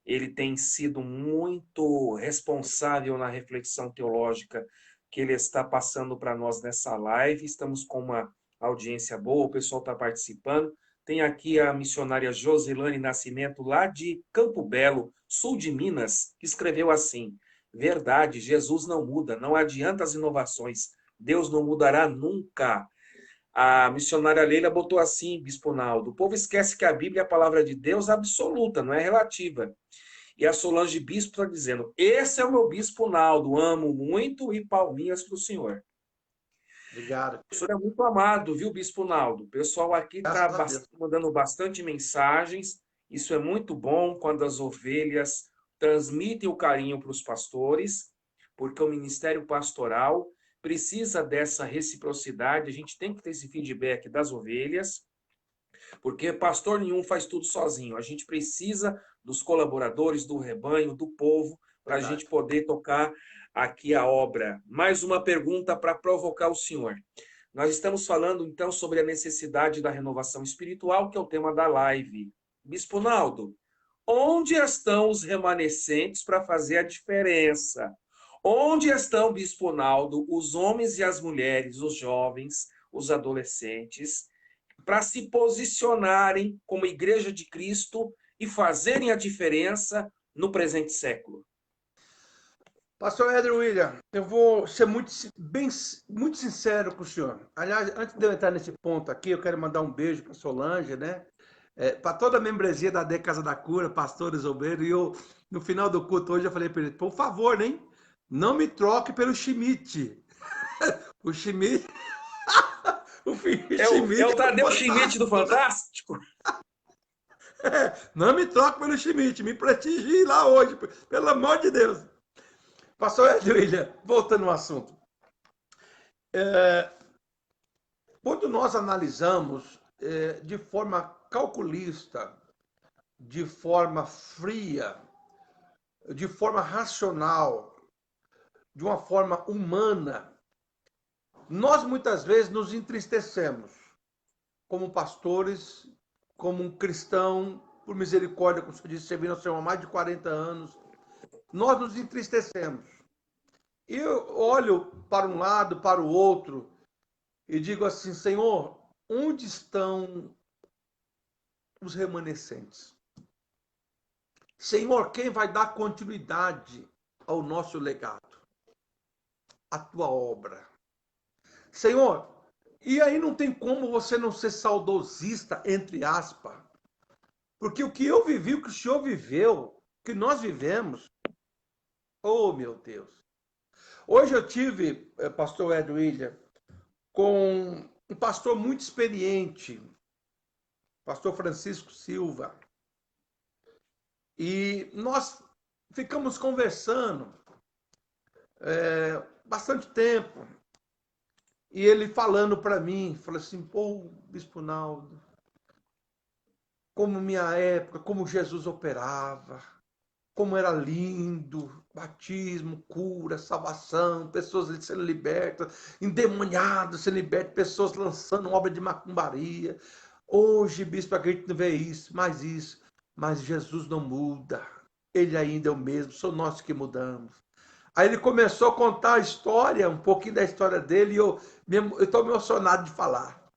Ele tem sido muito responsável na reflexão teológica que ele está passando para nós nessa live. Estamos com uma audiência boa, o pessoal está participando. Tem aqui a missionária Josilane Nascimento, lá de Campo Belo, sul de Minas, que escreveu assim: verdade, Jesus não muda, não adianta as inovações, Deus não mudará nunca. A missionária Leila botou assim, Bispo Naldo: o povo esquece que a Bíblia é a palavra de Deus absoluta, não é relativa. E a Solange Bispo está dizendo: esse é o meu Bispo Naldo, amo muito e palminhas para o senhor. Obrigado, O querido. senhor é muito amado, viu, Bispo Naldo? O pessoal aqui está Graças a Deus. mandando bastante mensagens. Isso é muito bom quando as ovelhas transmitem o carinho para os pastores, porque o ministério pastoral precisa dessa reciprocidade. A gente tem que ter esse feedback das ovelhas, porque pastor nenhum faz tudo sozinho. A gente precisa dos colaboradores, do rebanho, do povo, para a Verdade. gente poder tocar aqui a obra. Mais uma pergunta para provocar o senhor. Nós estamos falando, então, sobre a necessidade da renovação espiritual, que é o tema da live. Bispo Naldo, onde estão os remanescentes para fazer a diferença? Onde estão, Bispo Naldo, os homens e as mulheres, os jovens, os adolescentes, para se posicionarem como Igreja de Cristo e fazerem a diferença no presente século? Pastor Edwin William, eu vou ser muito sincero com o senhor. Aliás, antes de eu entrar nesse ponto aqui, eu quero mandar um beijo para Solange, né? Para toda a membresia da D Casa da Cura, pastores, obreiros. E eu, no final do culto hoje, eu falei para ele: por favor, hein? Não me troque pelo Schmidt. O Schmidt, o É o Schmidt é Tadeu Schmidt do fantástico, né? Fantástico? Não me troque pelo Schmidt, me prestigie lá hoje, pelo amor de Deus. Pastor Edwin William, voltando ao assunto. Quando nós analisamos de forma calculista, de forma fria, de forma racional, de uma forma humana, nós muitas vezes nos entristecemos como pastores, como um cristão, por misericórdia, como o senhor disse, servindo ao Senhor há mais de 40 anos, nós nos entristecemos. E eu olho para um lado, para o outro, e digo assim: Senhor, onde estão os remanescentes? Senhor, quem vai dar continuidade ao nosso legado, à tua obra? Senhor, e aí não tem como você não ser saudosista, entre aspas, porque o que eu vivi, o que o senhor viveu, o que nós vivemos, oh meu Deus. Hoje eu tive, pastor Ed William, com um pastor muito experiente, pastor Francisco Silva, e nós ficamos conversando bastante tempo. E ele falando para mim, falou assim: pô, Bispo Naldo, como minha época, como Jesus operava, como era lindo, batismo, cura, salvação, pessoas sendo libertas, endemoniados sendo libertas, pessoas lançando obra de macumbaria. Hoje, bispo, a gente não vê isso, mas Jesus não muda. Ele ainda é o mesmo, sou nós que mudamos. Aí ele começou a contar a história, um pouquinho da história dele, e eu estou emocionado de falar.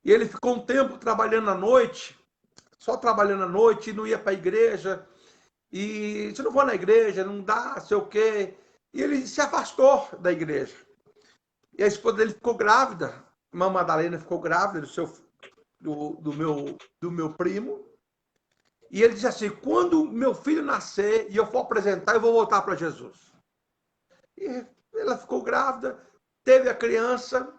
E ele ficou um tempo trabalhando à noite, só trabalhando à noite, e não ia para a igreja, e se não vou na igreja, não dá, sei o quê. E ele se afastou da igreja. E a esposa dele ficou grávida, a irmã Madalena ficou grávida do meu primo, e ele disse assim: quando meu filho nascer e eu for apresentar, eu vou voltar para Jesus. E ela ficou grávida, teve a criança,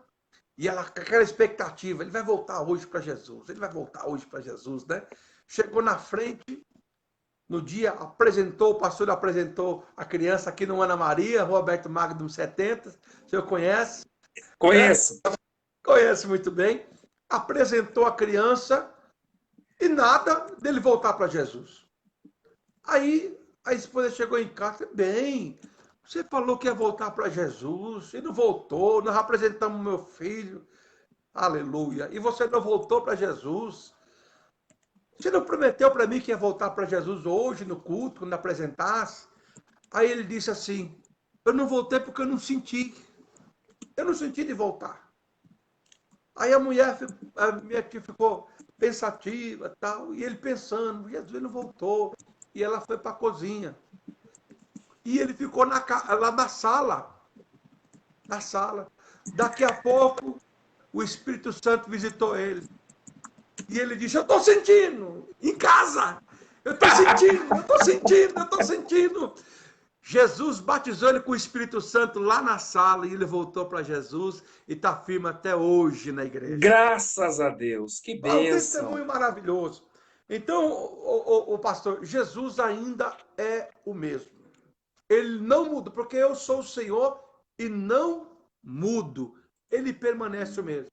e ela com aquela expectativa: ele vai voltar hoje para Jesus, ele vai voltar hoje para Jesus, né? Chegou na frente, no dia, o pastor apresentou a criança aqui no Ana Maria, Roberto Magno 70, o senhor conhece, né? Conheço. Conhece muito bem. Apresentou a criança e nada dele voltar para Jesus. Aí a esposa chegou em casa: bem, você falou que ia voltar para Jesus e não voltou, nós apresentamos meu filho, aleluia, e você não voltou para Jesus. Você não prometeu para mim que ia voltar para Jesus hoje no culto, quando apresentasse? Aí ele disse assim: eu não voltei porque eu não senti de voltar. Aí a minha tia ficou pensativa tal, e ele pensando: Jesus não voltou. E ela foi para a cozinha. E ele ficou lá na sala. Na sala. Daqui a pouco, o Espírito Santo visitou ele. E ele disse, eu estou sentindo, em casa. Eu estou sentindo, eu estou sentindo, eu estou sentindo. Jesus batizou ele com o Espírito Santo lá na sala e ele voltou para Jesus e está firme até hoje na igreja. Graças a Deus, que Um bênção. testemunho maravilhoso. Então, o pastor, Jesus ainda é o mesmo. Ele não muda, porque eu sou o Senhor e não mudo. Ele permanece o mesmo.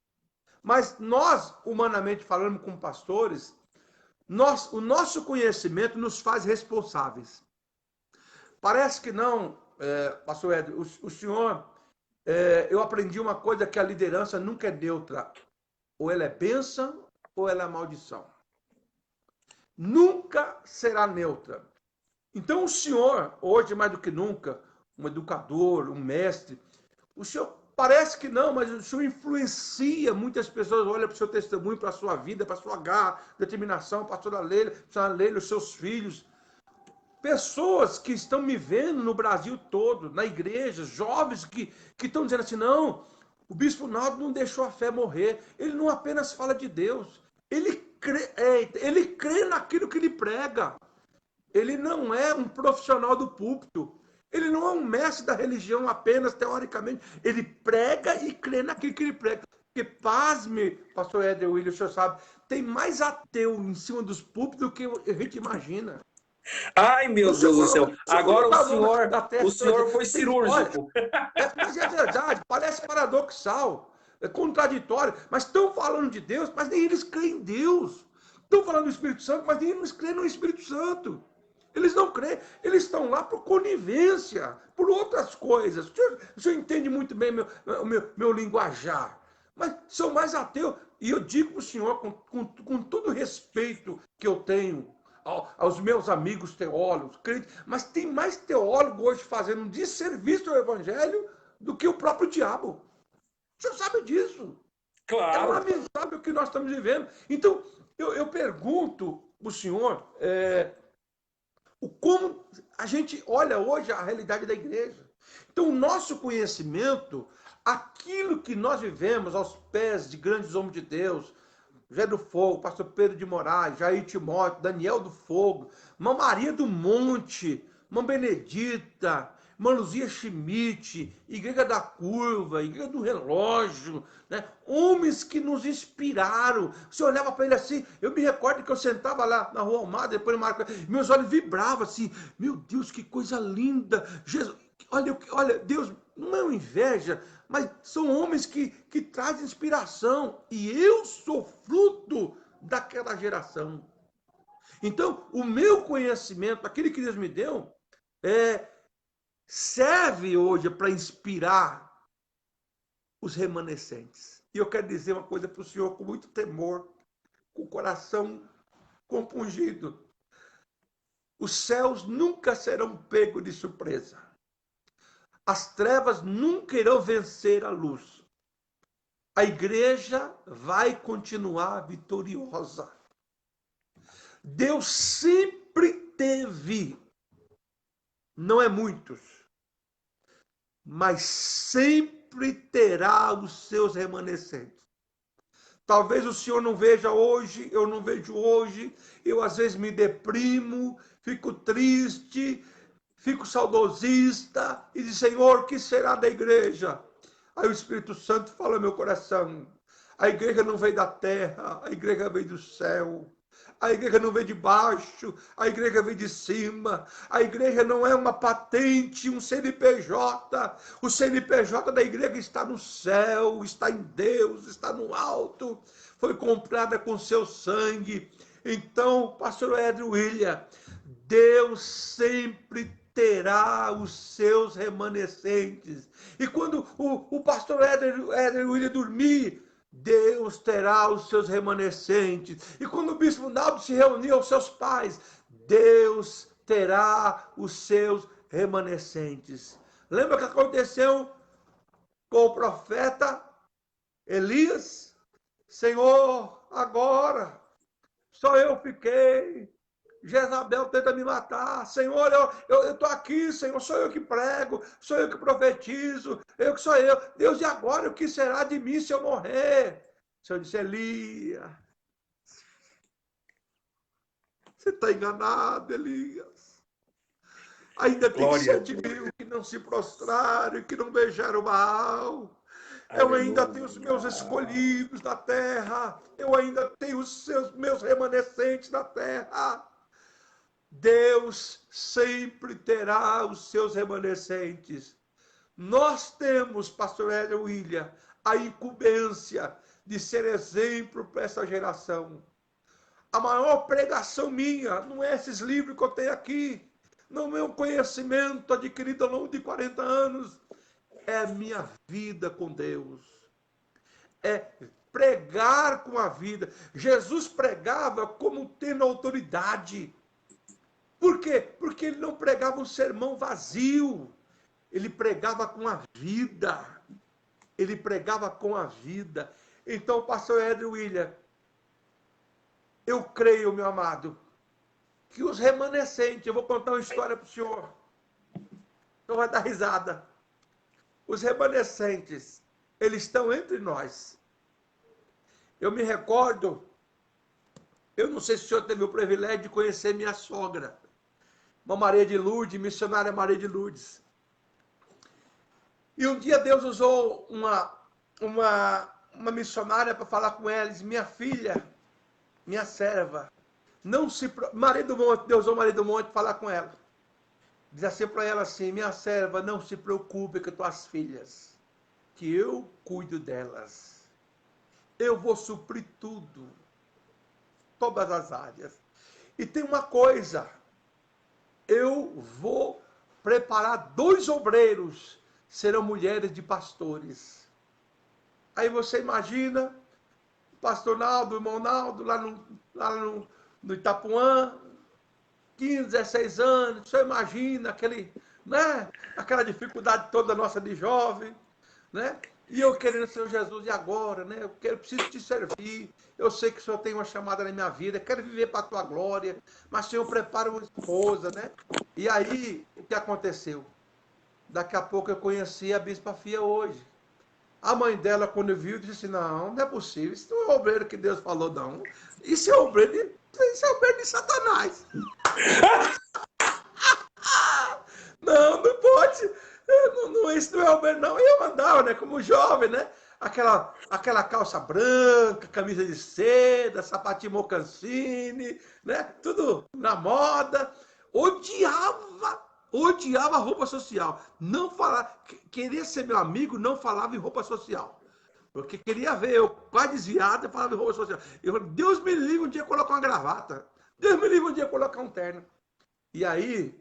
Mas nós, humanamente falando como pastores, o nosso conhecimento nos faz responsáveis. Parece que não, pastor Edson, o senhor, eu aprendi uma coisa, que a liderança nunca é neutra. Ou ela é bênção, ou ela é maldição. Nunca será neutra. Então o senhor, hoje mais do que nunca, um educador, um mestre, o senhor parece que não, mas o senhor influencia muitas pessoas, olha para o seu testemunho, para a sua vida, para a sua garra, determinação, pastora Leila, os seus filhos. Pessoas que estão me vendo no Brasil todo, na igreja, jovens que estão dizendo assim, não, o Bispo Naldo não deixou a fé morrer, ele não apenas fala de Deus, ele crê naquilo que ele prega. Ele não é um profissional do púlpito. Ele não é um mestre da religião apenas teoricamente. Ele prega e crê naquilo que ele prega. Porque, pasme, pastor Éder William, o senhor sabe, tem mais ateu em cima dos púlpitos do que a gente imagina. Ai, meu Deus do céu. Agora o senhor foi tem, cirúrgico. Mas é verdade, parece paradoxal, é contraditório. Mas estão falando de Deus, mas nem eles creem em Deus. Estão falando do Espírito Santo, mas nem eles creem no Espírito Santo. Eles não creem, eles estão lá por conivência, por outras coisas. O senhor entende muito bem meu linguajar. Mas são mais ateus. E eu digo para o senhor, com todo o respeito que eu tenho aos meus amigos teólogos, crentes, mas tem mais teólogo hoje fazendo um desserviço ao Evangelho do que o próprio diabo. O senhor sabe disso. Claro. É lamentável o que nós estamos vivendo. Então, eu pergunto para o senhor... como a gente olha hoje a realidade da igreja. Então, o nosso conhecimento, aquilo que nós vivemos aos pés de grandes homens de Deus, José do Fogo, pastor Pedro de Moraes, Jair Timóteo, Daniel do Fogo, Mãe Maria do Monte, Mãe Benedita, Irmã Luzia Schmidt, Igreja da Curva, Igreja do Relógio, né? Homens que nos inspiraram. Você olhava para ele assim, eu me recordo que eu sentava lá na Rua Almada, depois meus olhos vibravam assim, meu Deus, que coisa linda, Jesus, olha, Deus, não é uma inveja, mas são homens que trazem inspiração, e eu sou fruto daquela geração. Então, o meu conhecimento, aquele que Deus me deu, serve hoje para inspirar os remanescentes. E eu quero dizer uma coisa para o senhor com muito temor, com o coração compungido. Os céus nunca serão pegos de surpresa. As trevas nunca irão vencer a luz. A igreja vai continuar vitoriosa. Deus sempre teve, não é muitos, mas sempre terá os seus remanescentes. Talvez o senhor não veja hoje, eu não vejo hoje, eu às vezes me deprimo, fico triste, fico saudosista e diz, Senhor, o que será da igreja? Aí o Espírito Santo fala no meu coração, a igreja não veio da terra, a igreja veio do céu. A igreja não veio de baixo, a igreja veio de cima. A igreja não é uma patente, um CNPJ. O CNPJ da igreja está no céu, está em Deus, está no alto. Foi comprada com seu sangue. Então, pastor Éder William, Deus sempre terá os seus remanescentes. E quando o pastor Éder William dormir, Deus terá os seus remanescentes. E quando o bispo Naldo se reuniu aos seus pais, Deus terá os seus remanescentes. Lembra o que aconteceu com o profeta Elias? Senhor, agora só eu fiquei. Jezabel tenta me matar. Senhor, eu estou aqui, Senhor, sou eu que prego, sou eu que profetizo, eu que sou eu. Deus, e agora o que será de mim se eu morrer? O Senhor disse, Elias, você está enganado, Elias. Ainda tem Glória a 7.000 que não se prostraram, que não beijaram Baal. Eu ainda tenho os meus Aleluia. escolhidos na terra. Eu ainda tenho os meus remanescentes na terra. Deus sempre terá os seus remanescentes. Nós temos, pastor Hélio William, a incumbência de ser exemplo para essa geração. A maior pregação minha não é esses livros que eu tenho aqui, não é o meu conhecimento adquirido ao longo de 40 anos, é a minha vida com Deus. É pregar com a vida. Jesus pregava como tendo autoridade. Por quê? Porque ele não pregava um sermão vazio. Ele pregava com a vida. Ele pregava com a vida. Então, pastor Edwin William, eu creio, meu amado, que os remanescentes, eu vou contar uma história para o senhor. O senhor vai dar risada. Os remanescentes, eles estão entre nós. Eu me recordo, eu não sei se o senhor teve o privilégio de conhecer minha sogra, uma Maria de Lourdes, missionária Maria de Lourdes. E um dia Deus usou uma missionária para falar com ela, disse, minha filha, minha serva, não se... Maria do Monte, Deus usou Maria do Monte para falar com ela. Diz assim para ela assim, minha serva, não se preocupe com tuas filhas, que eu cuido delas. Eu vou suprir tudo, todas as áreas. E tem uma coisa, eu vou preparar 2 obreiros, serão mulheres de pastores. Aí você imagina, pastor Naldo, irmão Naldo, lá no Itapuã, 15, 16 anos, você imagina aquela dificuldade toda nossa de jovem, né? E eu querendo, Senhor Jesus, e agora, né? Eu preciso te servir. Eu sei que o Senhor tem uma chamada na minha vida, quero viver para a tua glória, mas, Senhor, prepara uma esposa, né? E aí, o que aconteceu? Daqui a pouco eu conheci a Bispa Fia hoje. A mãe dela, quando viu, disse, não é possível, isso não é o obreiro que Deus falou, não. Isso é obreiro de Satanás. Não pode. Isso não é obreiro, não. E eu andava, né, como jovem, né? Aquela calça branca, camisa de seda, sapatinho mocancine, né? Tudo na moda. Odiava roupa social. Não falava, queria ser meu amigo, não falava em roupa social. Porque queria ver eu quase desviado e falava em roupa social. Eu falei, Deus me livre um dia colocar uma gravata. Deus me livre um dia colocar um terno. E aí,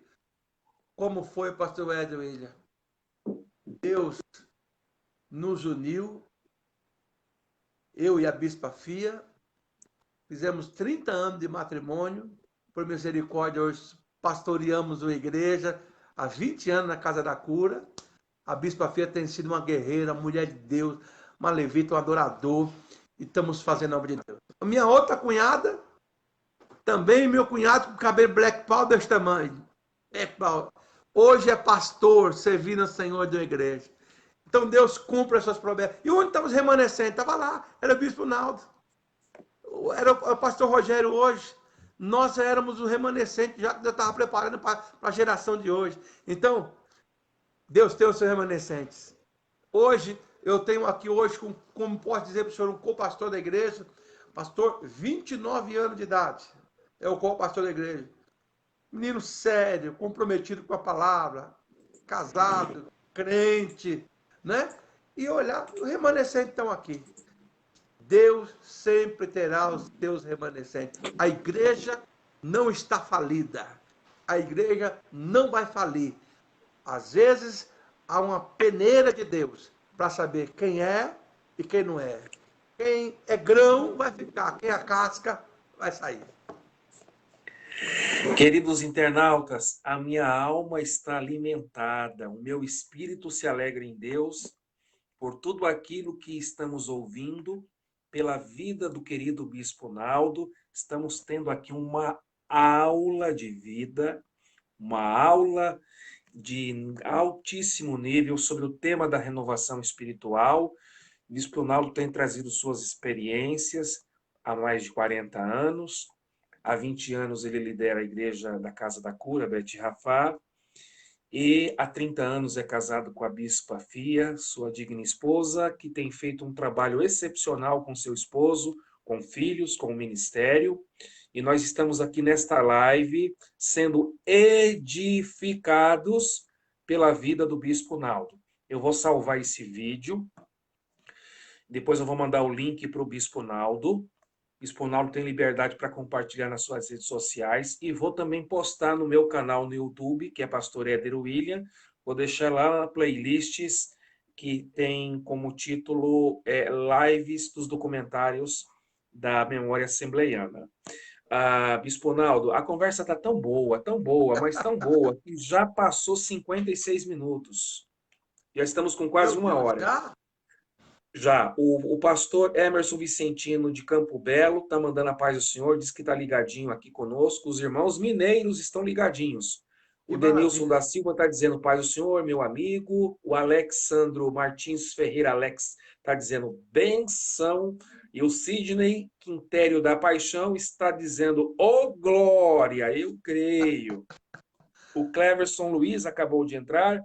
como foi, pastor Edwin William? Deus nos uniu, eu e a Bispa Fia, fizemos 30 anos de matrimônio, por misericórdia, hoje pastoreamos uma igreja, há 20 anos na Casa da Cura. A Bispa Fia tem sido uma guerreira, uma mulher de Deus, uma levita, um adorador, e estamos fazendo a obra de Deus. A minha outra cunhada, também meu cunhado com cabelo black power desse tamanho. Black power. Hoje é pastor, servindo ao Senhor de uma igreja. Então Deus cumpre as suas promessas. E onde estava os remanescentes? Estava lá, era o bispo Naldo. Era o pastor Rogério hoje. Nós éramos os remanescentes, já estava preparando para a geração de hoje. Então, Deus tem os seus remanescentes. Hoje, eu tenho aqui hoje, como posso dizer para o senhor, um co-pastor da igreja, pastor, 29 anos de idade. É o co-pastor da igreja. Menino sério, comprometido com a palavra, casado, crente, né? E olhar, os remanescentes estão aqui. Deus sempre terá os seus remanescentes. A igreja não está falida. A igreja não vai falir. Às vezes, há uma peneira de Deus para saber quem é e quem não é. Quem é grão vai ficar, quem é casca vai sair. Queridos internautas, a minha alma está alimentada, o meu espírito se alegra em Deus por tudo aquilo que estamos ouvindo, pela vida do querido Bispo Naldo. Estamos tendo aqui uma aula de vida, uma aula de altíssimo nível sobre o tema da renovação espiritual. O Bispo Naldo tem trazido suas experiências há mais de 40 anos. Há 20 anos ele lidera a igreja da Casa da Cura, Beth Rafá, e há 30 anos é casado com a Bispa Fia, sua digna esposa, que tem feito um trabalho excepcional com seu esposo, com filhos, com o ministério. E nós estamos aqui nesta live sendo edificados pela vida do Bispo Naldo. Eu vou salvar esse vídeo, depois eu vou mandar o link para o Bispo Naldo. O Bispo Naldo tem liberdade para compartilhar nas suas redes sociais e vou também postar no meu canal no YouTube, que é Pastor Éder William. Vou deixar lá na playlists que tem como título Lives dos Documentários da Memória Assembleiana. Bispo Naldo, a conversa está tão boa, mas tão boa, que já passou 56 minutos. Já estamos com quase uma hora. Já. O pastor Emerson Vicentino, de Campo Belo, está mandando a paz do Senhor, diz que está ligadinho aqui conosco. Os irmãos mineiros estão ligadinhos. O Denilson da Silva está dizendo paz do Senhor, meu amigo. O Alexandro Martins Ferreira Alex está dizendo benção. E o Sidney Quintério da Paixão está dizendo, ô glória, eu creio. O Cleverson Luiz acabou de entrar.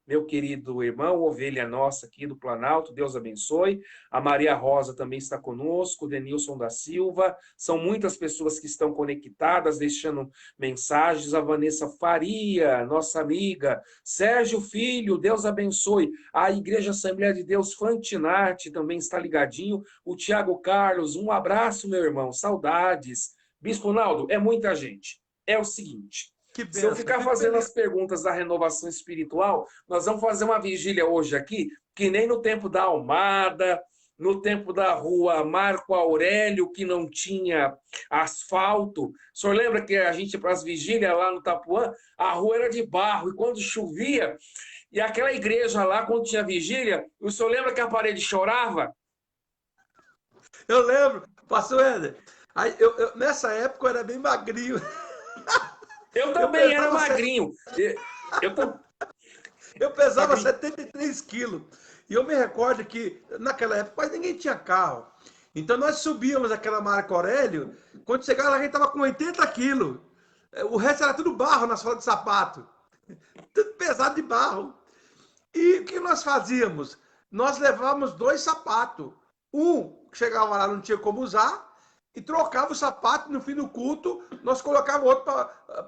Meu querido irmão, ovelha nossa aqui do Planalto, Deus abençoe. A Maria Rosa também está conosco, o Denilson da Silva. São muitas pessoas que estão conectadas, deixando mensagens. A Vanessa Faria, nossa amiga. Sérgio Filho, Deus abençoe. A Igreja Assembleia de Deus Fantinarte também está ligadinho. O Tiago Carlos, um abraço, meu irmão, saudades. Bispo Naldo, é muita gente. É o seguinte... Se eu ficar fazendo as perguntas da renovação espiritual, nós vamos fazer uma vigília hoje aqui, que nem no tempo da Almada, no tempo da rua Marco Aurélio, que não tinha asfalto. O senhor lembra que a gente, para as vigílias lá no Tapuã, a rua era de barro, e quando chovia, e aquela igreja lá, quando tinha vigília, o senhor lembra que a parede chorava? Eu lembro, pastor Éder. Aí, nessa época eu era bem magrinho. Eu também era magrinho. Eu pesava 73 quilos. E eu me recordo que, naquela época, quase ninguém tinha carro. Então, nós subíamos aquela Marco Aurélio. Quando chegava lá, a gente estava com 80 quilos. O resto era tudo barro nas solas de sapato. Tudo pesado de barro. E o que nós fazíamos? Nós levávamos 2 sapatos. Um que chegava lá, não tinha como usar. E trocava o sapato no fim do culto, nós colocávamos outro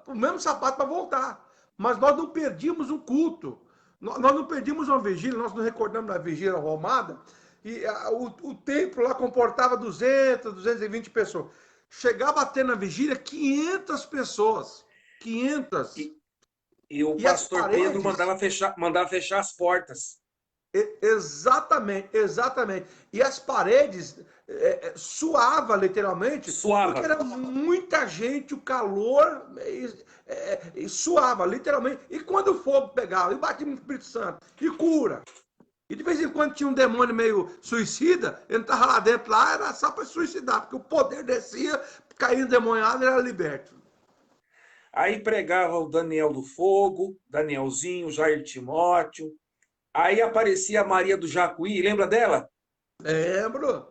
o mesmo sapato para voltar. Mas nós não perdíamos um culto. Nós não perdíamos uma vigília, nós nos recordamos da vigília arrumada, e o templo lá comportava 200, 220 pessoas. Chegava a ter na vigília 500 pessoas. 500. E o pastor Pedro mandava fechar as portas. Exatamente, exatamente. E as paredes suava literalmente, suava. Porque era muita gente, o calor suava literalmente. E quando o fogo pegava, e batia no Espírito Santo, e cura. E de vez em quando tinha um demônio meio suicida, ele estava lá dentro, lá era só para suicidar, porque o poder descia, caía endemoniado e era liberto. Aí pregava o Daniel do Fogo, Danielzinho, Jair Timóteo. Aí aparecia a Maria do Jacuí, lembra dela? Lembro.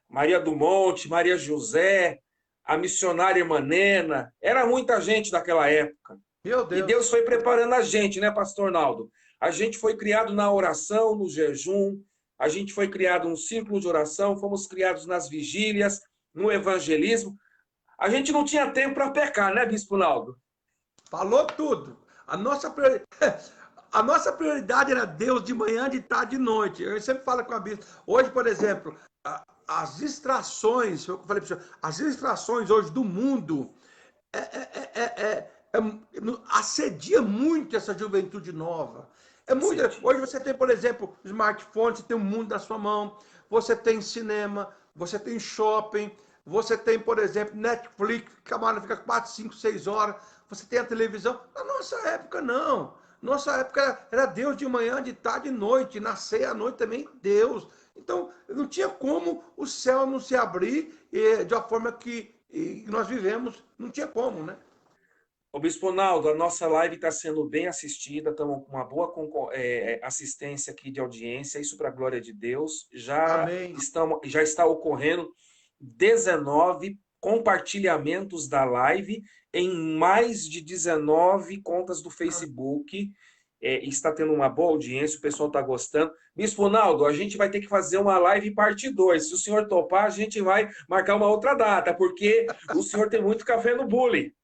Maria do Monte, Maria José, a missionária irmã Nena. Era muita gente daquela época. Meu Deus. E Deus foi preparando a gente, né, pastor Naldo? A gente foi criado na oração, no jejum. A gente foi criado no círculo de oração. Fomos criados nas vigílias, no evangelismo. A gente não tinha tempo para pecar, né, Bispo Naldo? Falou tudo. A nossa prioridade era Deus de manhã, de tarde e de noite. Eu sempre falo com a bispa. Hoje, por exemplo, as distrações, eu falei para você, as distrações hoje do mundo assedia muito essa juventude nova. Hoje você tem, por exemplo, smartphone, você tem o mundo na sua mão, você tem cinema, você tem shopping, você tem, por exemplo, Netflix, que a camarada fica 4, 5, 6 horas, você tem a televisão. Na nossa época, não. Nossa época era Deus de manhã, de tarde e de noite, na ceia à noite também, Deus. Então, não tinha como o céu não se abrir de uma forma que e nós vivemos, não tinha como, né? Ô, Bispo Naldo, a nossa live está sendo bem assistida, estamos com uma boa assistência aqui de audiência, isso para a glória de Deus. Amém. Já está ocorrendo 19 compartilhamentos da live em mais de 19 contas do Facebook. Está tendo uma boa audiência, o pessoal está gostando. Bispo Naldo, a gente vai ter que fazer uma live parte 2. Se o senhor topar, a gente vai marcar uma outra data, porque o senhor tem muito café no bule.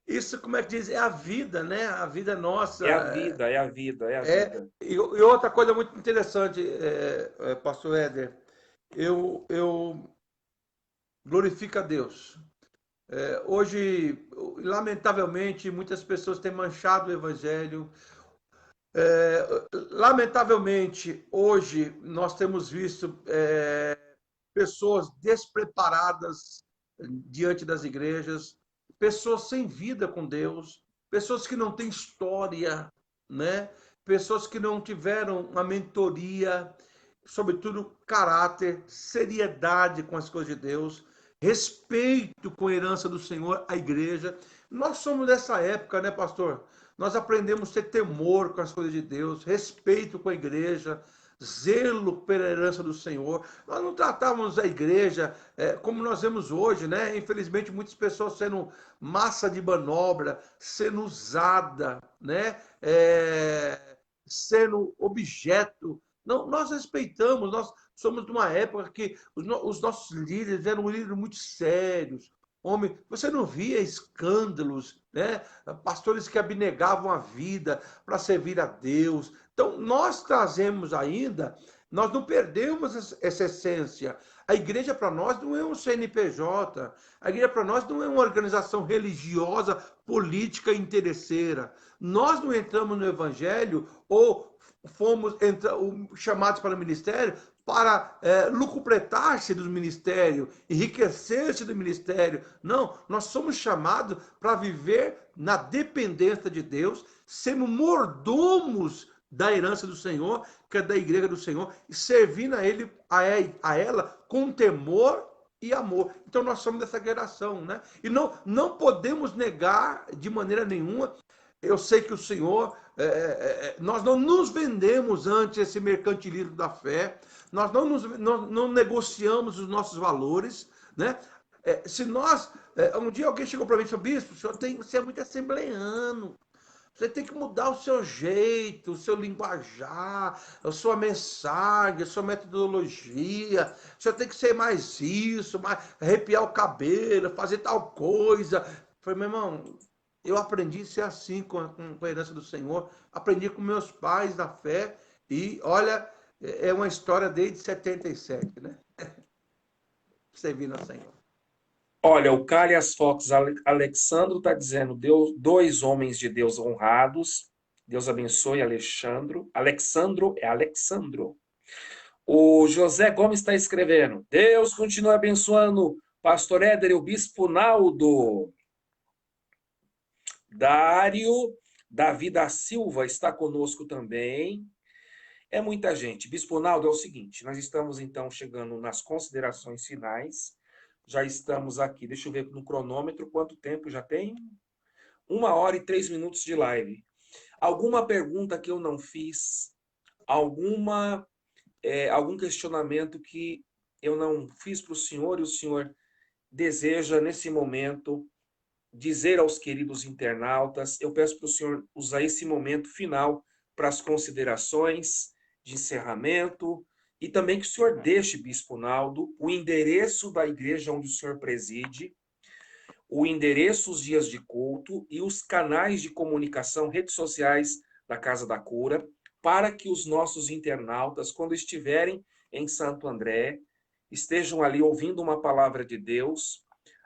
Isso, como é que diz? É a vida, né? A vida nossa. É a vida, é a vida, é a É, vida. e outra coisa muito interessante, Pastor Éder, eu glorifico a Deus. Hoje, lamentavelmente, muitas pessoas têm manchado o evangelho. Lamentavelmente, hoje, nós temos visto pessoas despreparadas diante das igrejas, pessoas sem vida com Deus, pessoas que não têm história, né? Pessoas que não tiveram uma mentoria, sobretudo caráter, seriedade com as coisas de Deus, respeito com a herança do Senhor, a igreja. Nós somos dessa época, né, pastor? Nós aprendemos a ter temor com as coisas de Deus, respeito com a igreja, zelo pela herança do Senhor. Nós não tratávamos a igreja como nós vemos hoje, né? Infelizmente, muitas pessoas sendo massa de manobra, sendo usada, né? Sendo objeto. Não, nós respeitamos, nós somos de uma época que os nossos líderes eram líderes muito sérios. Homem, você não via escândalos, né? Pastores que abnegavam a vida para servir a Deus. Então, nós trazemos ainda, nós não perdemos essa essência. A igreja para nós não é um CNPJ, a igreja para nós não é uma organização religiosa, política e interesseira. Nós não entramos no evangelho ou fomos chamados para o ministério para lucupletar-se do ministério, enriquecer-se do ministério. Não, nós somos chamados para viver na dependência de Deus, sendo mordomos da herança do Senhor, que é da igreja do Senhor, e servindo a ela com temor e amor. Então nós somos dessa geração, né? E não podemos negar de maneira nenhuma. Eu sei que o Senhor, nós não nos vendemos ante esse mercantilismo da fé, nós não negociamos os nossos valores, né? Se nós, um dia alguém chegou para mim e disse, bispo, você é muito assembleano, você tem que mudar o seu jeito, o seu linguajar, a sua mensagem, a sua metodologia. Você tem que ser mais isso, mais arrepiar o cabelo, fazer tal coisa. Eu falei, meu irmão, eu aprendi a ser assim com a herança do Senhor. Aprendi com meus pais da fé. E, olha, é uma história desde 77, né? Servindo ao Senhor. Olha, o Calias Fox Alexandro está dizendo, dois homens de Deus honrados. Deus abençoe Alexandro. Alexandro é Alexandro. O José Gomes está escrevendo, Deus continue abençoando Pastor Éder e o Bispo Naldo. Dário Davi da Silva está conosco também. É muita gente. Bispo Naldo, é o seguinte, nós estamos então chegando nas considerações finais. Já estamos aqui, deixa eu ver no cronômetro quanto tempo já tem. 1 hora e 3 minutos de live. Alguma pergunta que eu não fiz? Algum questionamento que eu não fiz para o senhor e o senhor deseja, nesse momento, dizer aos queridos internautas? Eu peço para o senhor usar esse momento final para as considerações de encerramento e também que o senhor deixe, Bispo Naldo, o endereço da igreja onde o senhor preside, o endereço, os dias de culto e os canais de comunicação, redes sociais da Casa da Cura, para que os nossos internautas, quando estiverem em Santo André, estejam ali ouvindo uma palavra de Deus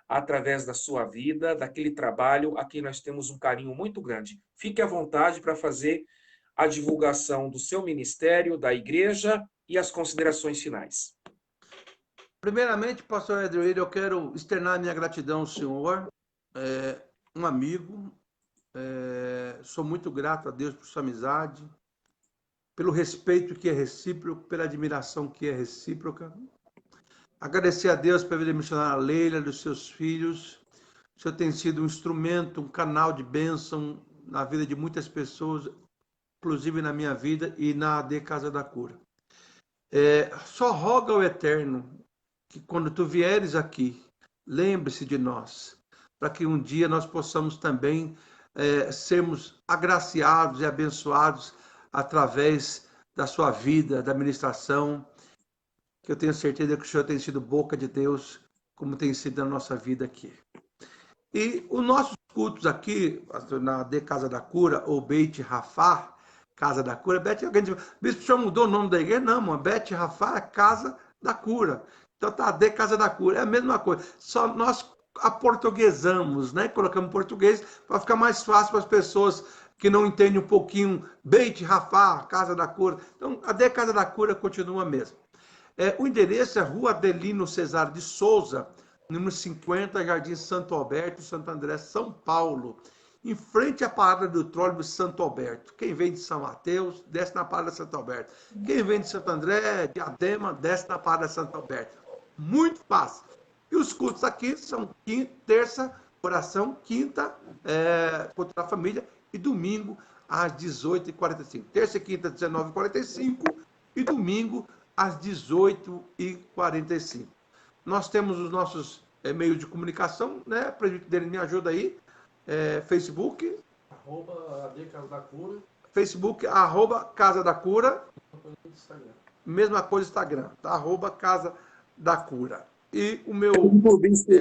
através da sua vida, daquele trabalho a quem nós temos um carinho muito grande. Fique à vontade para fazer a divulgação do seu ministério, da igreja e as considerações finais. Primeiramente, pastor Edwin, eu quero externar minha gratidão ao senhor, um amigo, sou muito grato a Deus por sua amizade, pelo respeito que é recíproco, pela admiração que é recíproca. Agradecer a Deus pela vida missionária Leila, dos seus filhos. O Senhor tem sido um instrumento, um canal de bênção na vida de muitas pessoas, inclusive na minha vida e na AD Casa da Cura. Só roga ao Eterno que quando tu vieres aqui, lembre-se de nós, para que um dia nós possamos também sermos agraciados e abençoados através da sua vida, da ministração, que eu tenho certeza que o Senhor tem sido boca de Deus, como tem sido na nossa vida aqui. E os nossos cultos aqui, na AD Casa da Cura, ou Beit Rafá, Casa da Cura, alguém diz, bispo, o senhor mudou o nome da igreja? Não, mano, Beit Rafá é Casa da Cura. Então tá, AD Casa da Cura, é a mesma coisa. Só nós aportuguesamos, né? Colocamos português para ficar mais fácil para as pessoas que não entendem um pouquinho Beit Rafá, Casa da Cura. Então, a AD Casa da Cura continua mesmo. O endereço é Rua Adelino Cesar de Souza, número 50, Jardim Santo Alberto, Santo André, São Paulo, em frente à parada do trólebus Santo Alberto. Quem vem de São Mateus, desce na parada Santo Alberto. Quem vem de Santo André, Diadema, desce na parada Santo Alberto. Muito fácil. E os cultos aqui são terça, oração, quinta, culto da família, e domingo, às 18h45. Terça e quinta, 19h45, e domingo, às 18h45. Nós temos os nossos meios de comunicação, né? O presidente dele me ajuda aí. Facebook. @AD Casa da Cura. Facebook, @Casa da Cura. Mesma coisa Instagram, tá? @Casa da Cura. E o meu...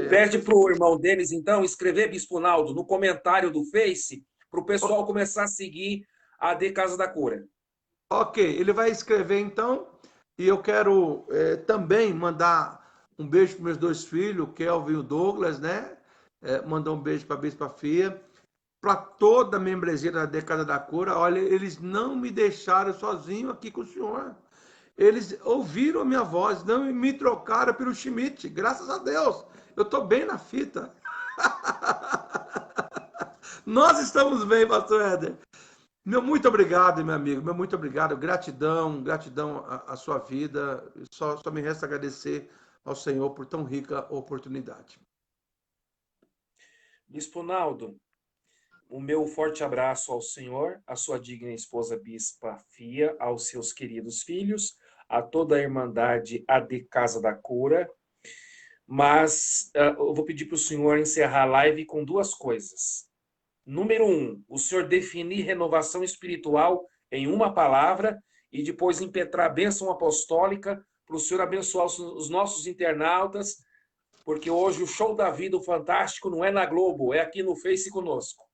Pede para o irmão deles, então, escrever, Bispo Naldo, no comentário do Face, para o pessoal começar a seguir a AD Casa da Cura. Ok, ele vai escrever, então, e eu quero também mandar um beijo para meus dois filhos, o Kelvin e o Douglas, né? Mandar um beijo para a Bispa Fia, para toda a membresia da AD Casa da Cura. Olha, eles não me deixaram sozinho aqui com o senhor. Eles ouviram a minha voz, não me trocaram pelo Schmidt, graças a Deus. Eu estou bem na fita. Nós estamos bem, pastor Éder. Meu muito obrigado, meu amigo, meu muito obrigado. Gratidão à sua vida. Só me resta agradecer ao Senhor por tão rica oportunidade. Bispo Naldo, o meu forte abraço ao senhor, à sua digna esposa Bispa Fia, aos seus queridos filhos, a toda a Irmandade AD Casa da Cura. Mas eu vou pedir para o senhor encerrar a live com duas coisas. Número 1, o senhor definir renovação espiritual em uma palavra e depois impetrar a bênção apostólica para o senhor abençoar os nossos internautas, porque hoje o show da vida, o fantástico, não é na Globo, é aqui no Face conosco.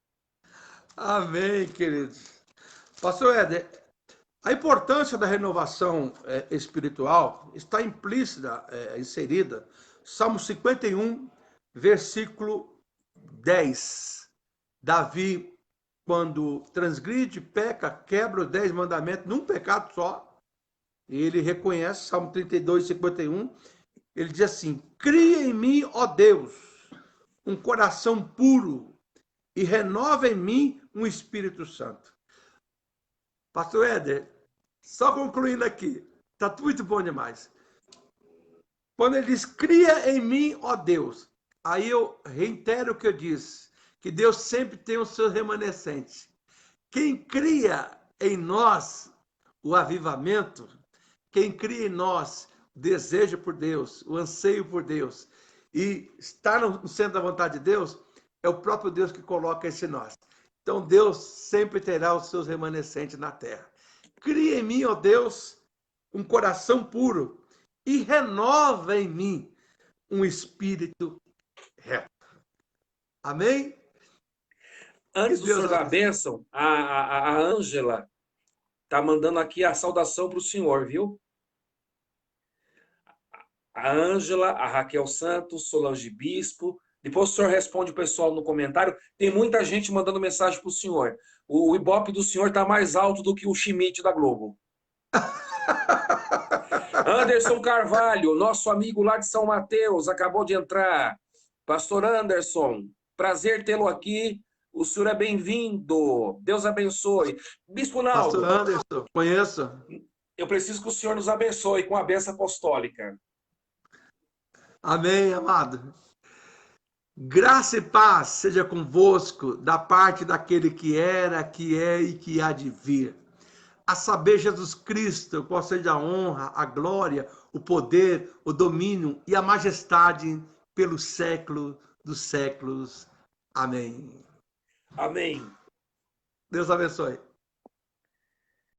Amém, queridos. Pastor Éder, a importância da renovação espiritual está implícita, inserida, Salmo 51, versículo 10. Davi, quando transgride, peca, quebra os 10 mandamentos num pecado só, ele reconhece, Salmo 32, 51, ele diz assim: cria em mim, ó Deus, um coração puro e renova em mim um Espírito Santo. Pastor Éder, só concluindo aqui, está muito bom demais. Quando ele diz, cria em mim, ó Deus, aí eu reitero o que eu disse, que Deus sempre tem os seus remanescentes. Quem cria em nós o avivamento, quem cria em nós o desejo por Deus, o anseio por Deus, e está no centro da vontade de Deus, é o próprio Deus que coloca isso em nós. Então Deus sempre terá os seus remanescentes na terra. Cria em mim, ó Deus, um coração puro e renova em mim um espírito reto. Amém? Antes do senhor dar a bênção, a Ângela está mandando aqui a saudação para o senhor, viu? A Ângela, a Raquel Santos, Solange Bispo. Depois o senhor responde o pessoal no comentário. Tem muita gente mandando mensagem para o senhor. O Ibope do senhor está mais alto do que o Schmidt da Globo. Anderson Carvalho, nosso amigo lá de São Mateus, acabou de entrar. Pastor Anderson, prazer tê-lo aqui. O senhor é bem-vindo. Deus abençoe. Bispo Naldo. Pastor Anderson, conheço. Eu preciso que o senhor nos abençoe com a bênção apostólica. Amém, amado. Graça e paz seja convosco da parte daquele que era, que é e que há de vir. A saber, Jesus Cristo, qual seja a honra, a glória, o poder, o domínio e a majestade pelo século dos séculos. Amém. Amém. Deus abençoe.